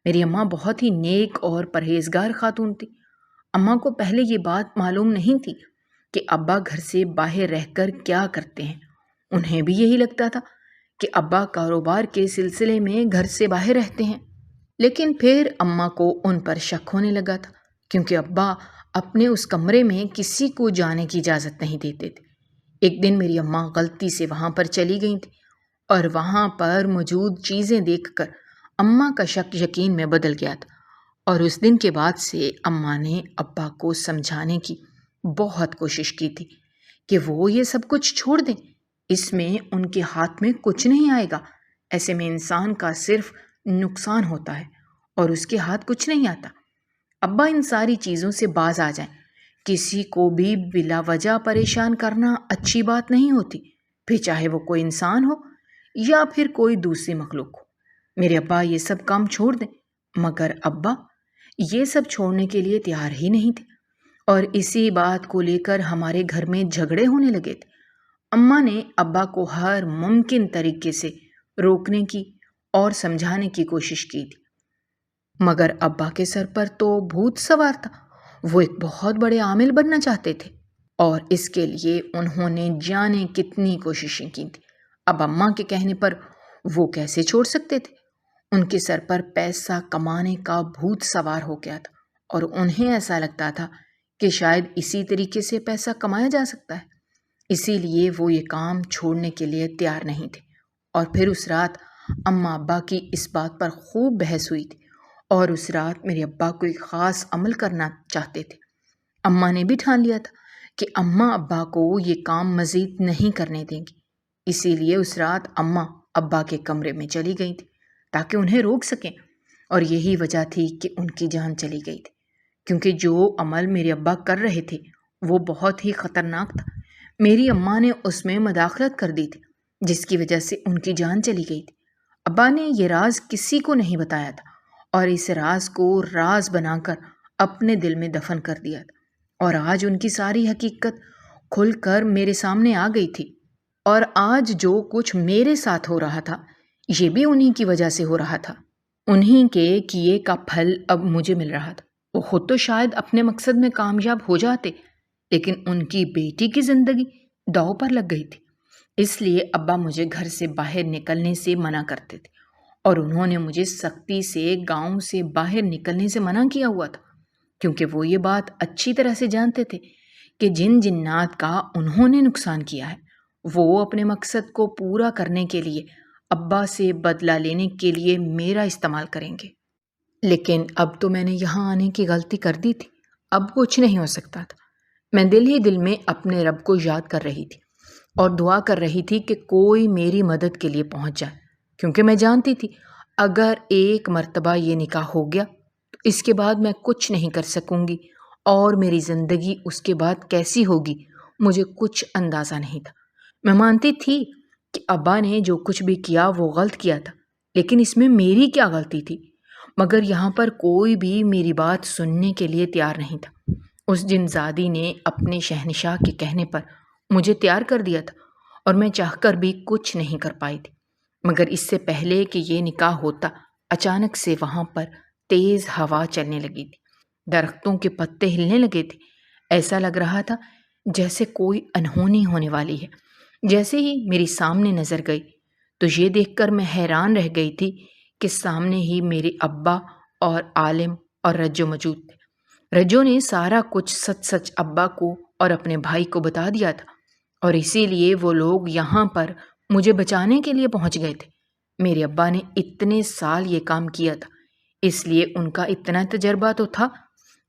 میری اماں بہت ہی نیک اور پرہیزگار خاتون تھی۔ اماں کو پہلے یہ بات معلوم نہیں تھی کہ ابا گھر سے باہر رہ کر کیا کرتے ہیں۔ انہیں بھی یہی لگتا تھا کہ ابا کاروبار کے سلسلے میں گھر سے باہر رہتے ہیں، لیکن پھر اماں کو ان پر شک ہونے لگا تھا، کیونکہ ابا اپنے اس کمرے میں کسی کو جانے کی اجازت نہیں دیتے تھے۔ ایک دن میری اماں غلطی سے وہاں پر چلی گئی تھی، اور وہاں پر موجود چیزیں دیکھ کر اماں کا شک یقین میں بدل گیا تھا، اور اس دن کے بعد سے اماں نے ابا کو سمجھانے کی بہت کوشش کی تھی کہ وہ یہ سب کچھ چھوڑ دیں، اس میں ان کے ہاتھ میں کچھ نہیں آئے گا، ایسے میں انسان کا صرف نقصان ہوتا ہے اور اس کے ہاتھ کچھ نہیں آتا۔ ابا ان ساری چیزوں سے باز آ جائیں، کسی کو بھی بلا وجہ پریشان کرنا اچھی بات نہیں ہوتی، پھر چاہے وہ کوئی انسان ہو یا پھر کوئی دوسری مخلوق ہو۔ میرے ابا یہ سب کام چھوڑ دیں، مگر ابا یہ سب چھوڑنے کے لیے تیار ہی نہیں تھے، اور اسی بات کو لے کر ہمارے گھر میں جھگڑے ہونے لگے تھے۔ اماں نے ابا کو ہر ممکن طریقے سے روکنے کی اور سمجھانے کی کوشش کی تھی، مگر ابا کے سر پر تو بھوت سوار تھا۔ وہ ایک بہت بڑے عامل بننا چاہتے تھے، اور اس کے لیے انہوں نے جانے کتنی کوششیں کی تھی۔ اب اماں کے کہنے پر وہ کیسے چھوڑ سکتے تھے؟ ان کے سر پر پیسہ کمانے کا بھوت سوار ہو گیا تھا، اور انہیں ایسا لگتا تھا کہ شاید اسی طریقے سے پیسہ کمایا جا سکتا ہے۔ اسی لیے وہ یہ کام چھوڑنے کے لیے تیار نہیں تھے۔ اور پھر اس رات اماں ابا کی اس بات پر خوب بحث ہوئی تھی، اور اس رات میرے ابا کوئی خاص عمل کرنا چاہتے تھے۔ اماں نے بھی ٹھان لیا تھا کہ اماں ابا کو یہ کام مزید نہیں کرنے دیں گی۔ اسی لیے اس رات اماں ابا کے کمرے میں چلی گئی تھی تاکہ انہیں روک سکیں، اور یہی وجہ تھی کہ ان کی جان چلی گئی تھی، کیونکہ جو عمل میرے ابا کر رہے تھے وہ بہت ہی خطرناک تھا۔ میری اماں نے اس میں مداخلت کر دی تھی، جس کی وجہ سے ان کی جان چلی گئی تھی۔ ابا نے یہ راز کسی کو نہیں بتایا تھا، اور اس راز کو راز بنا کر اپنے دل میں دفن کر دیا تھا، اور آج ان کی ساری حقیقت کھل کر میرے سامنے آ گئی تھی۔ اور آج جو کچھ میرے ساتھ ہو رہا تھا یہ بھی انہی کی وجہ سے ہو رہا تھا۔ انہی کے کیے کا پھل اب مجھے مل رہا تھا۔ وہ خود تو شاید اپنے مقصد میں کامیاب ہو جاتے، لیکن ان کی بیٹی کی زندگی داؤ پر لگ گئی تھی۔ اس لیے ابا مجھے گھر سے باہر نکلنے سے منع کرتے تھے، اور انہوں نے مجھے سختی سے گاؤں سے باہر نکلنے سے منع کیا ہوا تھا، کیونکہ وہ یہ بات اچھی طرح سے جانتے تھے کہ جن جنات کا انہوں نے نقصان کیا ہے وہ اپنے مقصد کو پورا کرنے کے لیے ابا سے بدلہ لینے کے لیے میرا استعمال کریں گے۔ لیکن اب تو میں نے یہاں آنے کی غلطی کر دی تھی، اب کچھ نہیں ہو سکتا تھا۔ میں دل ہی دل میں اپنے رب کو یاد کر رہی تھی اور دعا کر رہی تھی کہ کوئی میری مدد کے لیے پہنچ جائے، کیونکہ میں جانتی تھی اگر ایک مرتبہ یہ نکاح ہو گیا تو اس کے بعد میں کچھ نہیں کر سکوں گی، اور میری زندگی اس کے بعد کیسی ہوگی مجھے کچھ اندازہ نہیں تھا۔ میں مانتی تھی کہ ابا نے جو کچھ بھی کیا وہ غلط کیا تھا، لیکن اس میں میری کیا غلطی تھی؟ مگر یہاں پر کوئی بھی میری بات سننے کے لیے تیار نہیں تھا۔ اس جنزادی نے اپنے شہنشاہ کے کہنے پر مجھے تیار کر دیا تھا، اور میں چاہ کر بھی کچھ نہیں کر پائی تھی۔ مگر اس سے پہلے کہ یہ نکاح ہوتا، اچانک سے وہاں پر تیز ہوا چلنے لگی تھی، درختوں کے پتے ہلنے لگے تھے، ایسا لگ رہا تھا جیسے کوئی انہونی ہونے والی ہے۔ جیسے ہی میری سامنے نظر گئی تو یہ دیکھ کر میں حیران رہ گئی تھی کہ سامنے ہی میرے ابا اور عالم اور رجو موجود تھے۔ رجو نے سارا کچھ سچ سچ ابا کو اور اپنے بھائی کو بتا دیا تھا، اور اسی لیے وہ لوگ یہاں پر مجھے بچانے کے لیے پہنچ گئے تھے۔ میرے ابا نے اتنے سال یہ کام کیا تھا، اس لیے ان کا اتنا تجربہ تو تھا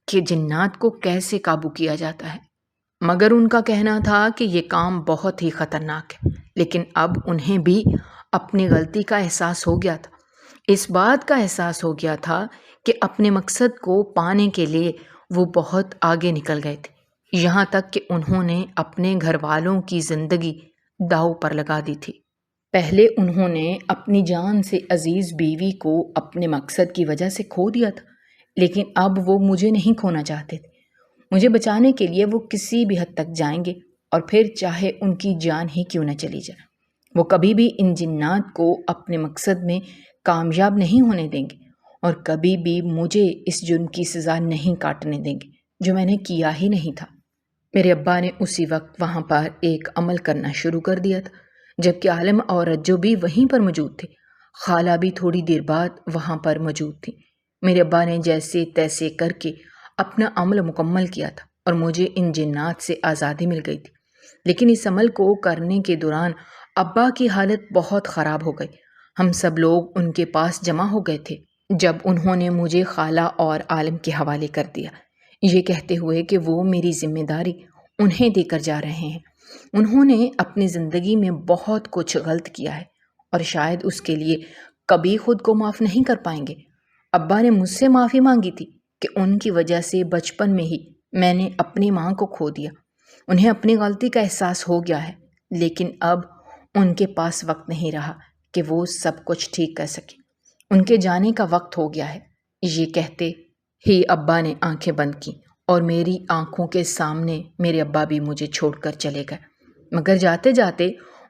کہ جنات کو کیسے قابو کیا جاتا ہے۔ مگر ان کا کہنا تھا کہ یہ کام بہت ہی خطرناک ہے، لیکن اب انہیں بھی اپنی غلطی کا احساس ہو گیا تھا۔ اس بات کا احساس ہو گیا تھا کہ اپنے مقصد کو پانے کے لیے وہ بہت آگے نکل گئے تھے، یہاں تک کہ انہوں نے اپنے گھر والوں کی زندگی داؤ پر لگا دی تھی۔ پہلے انہوں نے اپنی جان سے عزیز بیوی کو اپنے مقصد کی وجہ سے کھو دیا تھا، لیکن اب وہ مجھے نہیں کھونا چاہتے تھے۔ مجھے بچانے کے لیے وہ کسی بھی حد تک جائیں گے، اور پھر چاہے ان کی جان ہی کیوں نہ چلی جائے، وہ کبھی بھی ان جنات کو اپنے مقصد میں کامیاب نہیں ہونے دیں گے، اور کبھی بھی مجھے اس جرم کی سزا نہیں کاٹنے دیں گے جو میں نے کیا ہی نہیں تھا۔ میرے ابا نے اسی وقت وہاں پر ایک عمل کرنا شروع کر دیا تھا، جبکہ عالم اور رجو بھی وہیں پر موجود تھے۔ خالہ بھی تھوڑی دیر بعد وہاں پر موجود تھی۔ میرے ابا نے جیسے تیسے کر کے اپنا عمل مکمل کیا تھا، اور مجھے ان جنات سے آزادی مل گئی تھی۔ لیکن اس عمل کو کرنے کے دوران ابا کی حالت بہت خراب ہو گئی۔ ہم سب لوگ ان کے پاس جمع ہو گئے تھے جب انہوں نے مجھے خالہ اور عالم کے حوالے کر دیا، یہ کہتے ہوئے کہ وہ میری ذمہ داری انہیں دے کر جا رہے ہیں۔ انہوں نے اپنی زندگی میں بہت کچھ غلط کیا ہے، اور شاید اس کے لیے کبھی خود کو معاف نہیں کر پائیں گے۔ ابا نے مجھ سے معافی مانگی تھی کہ ان کی وجہ سے بچپن میں ہی میں نے اپنی ماں کو کھو دیا۔ انہیں اپنی غلطی کا احساس ہو گیا ہے، لیکن اب ان کے پاس وقت نہیں رہا کہ وہ سب کچھ ٹھیک کر سکے۔ ان کے جانے کا وقت ہو گیا ہے۔ یہ کہتے ہی ابا نے آنکھیں بند کی، اور میری آنکھوں کے سامنے میرے ابا بھی مجھے چھوڑ کر چلے گئے۔ مگر جاتے جاتے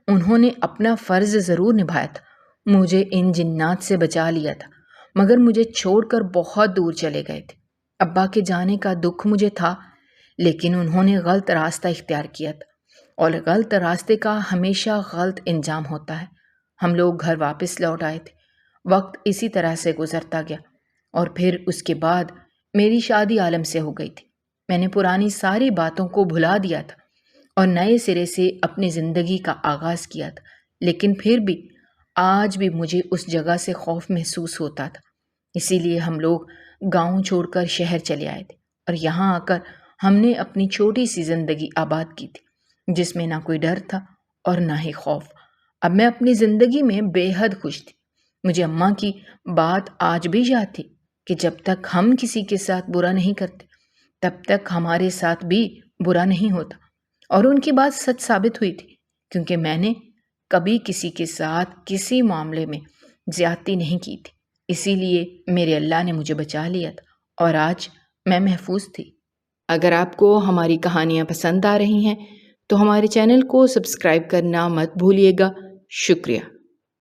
انہوں نے اپنا فرض ضرور نبھایا تھا، مجھے ان جنات سے بچا لیا تھا، مگر مجھے چھوڑ کر بہت دور چلے گئے تھے۔ ابا کے جانے کا دکھ مجھے تھا، لیکن انہوں نے غلط راستہ اختیار کیا تھا، اور غلط راستے کا ہمیشہ غلط انجام ہوتا ہے۔ ہم لوگ گھر واپس لوٹ آئے تھے۔ وقت اسی طرح سے گزرتا گیا اور پھر اس کے بعد میری شادی عالم سے ہو گئی تھی۔ میں نے پرانی ساری باتوں کو بھلا دیا تھا اور نئے سرے سے اپنی زندگی کا آغاز کیا تھا، لیکن پھر بھی آج بھی مجھے اس جگہ سے خوف محسوس ہوتا تھا۔ اسی لیے ہم لوگ گاؤں چھوڑ کر شہر چلے آئے تھے اور یہاں آ کر ہم نے اپنی چھوٹی سی زندگی آباد کی تھی، جس میں نہ کوئی ڈر تھا اور نہ ہی خوف۔ اب میں اپنی زندگی میں بے حد خوش تھی۔ مجھے اماں کی بات آج بھی یاد تھی کہ جب تک ہم کسی کے ساتھ برا نہیں کرتے تب تک ہمارے ساتھ بھی برا نہیں ہوتا، اور ان کی بات سچ ثابت ہوئی تھی، کیونکہ میں نے کبھی کسی کے ساتھ کسی معاملے میں زیادتی نہیں کی تھی۔ اسی لیے میرے اللہ نے مجھے بچا لیا تھا اور آج میں محفوظ تھی۔ اگر آپ کو ہماری کہانیاں پسند آ رہی ہیں تو ہمارے چینل کو سبسکرائب کرنا مت بھولیے گا۔ شکریہ۔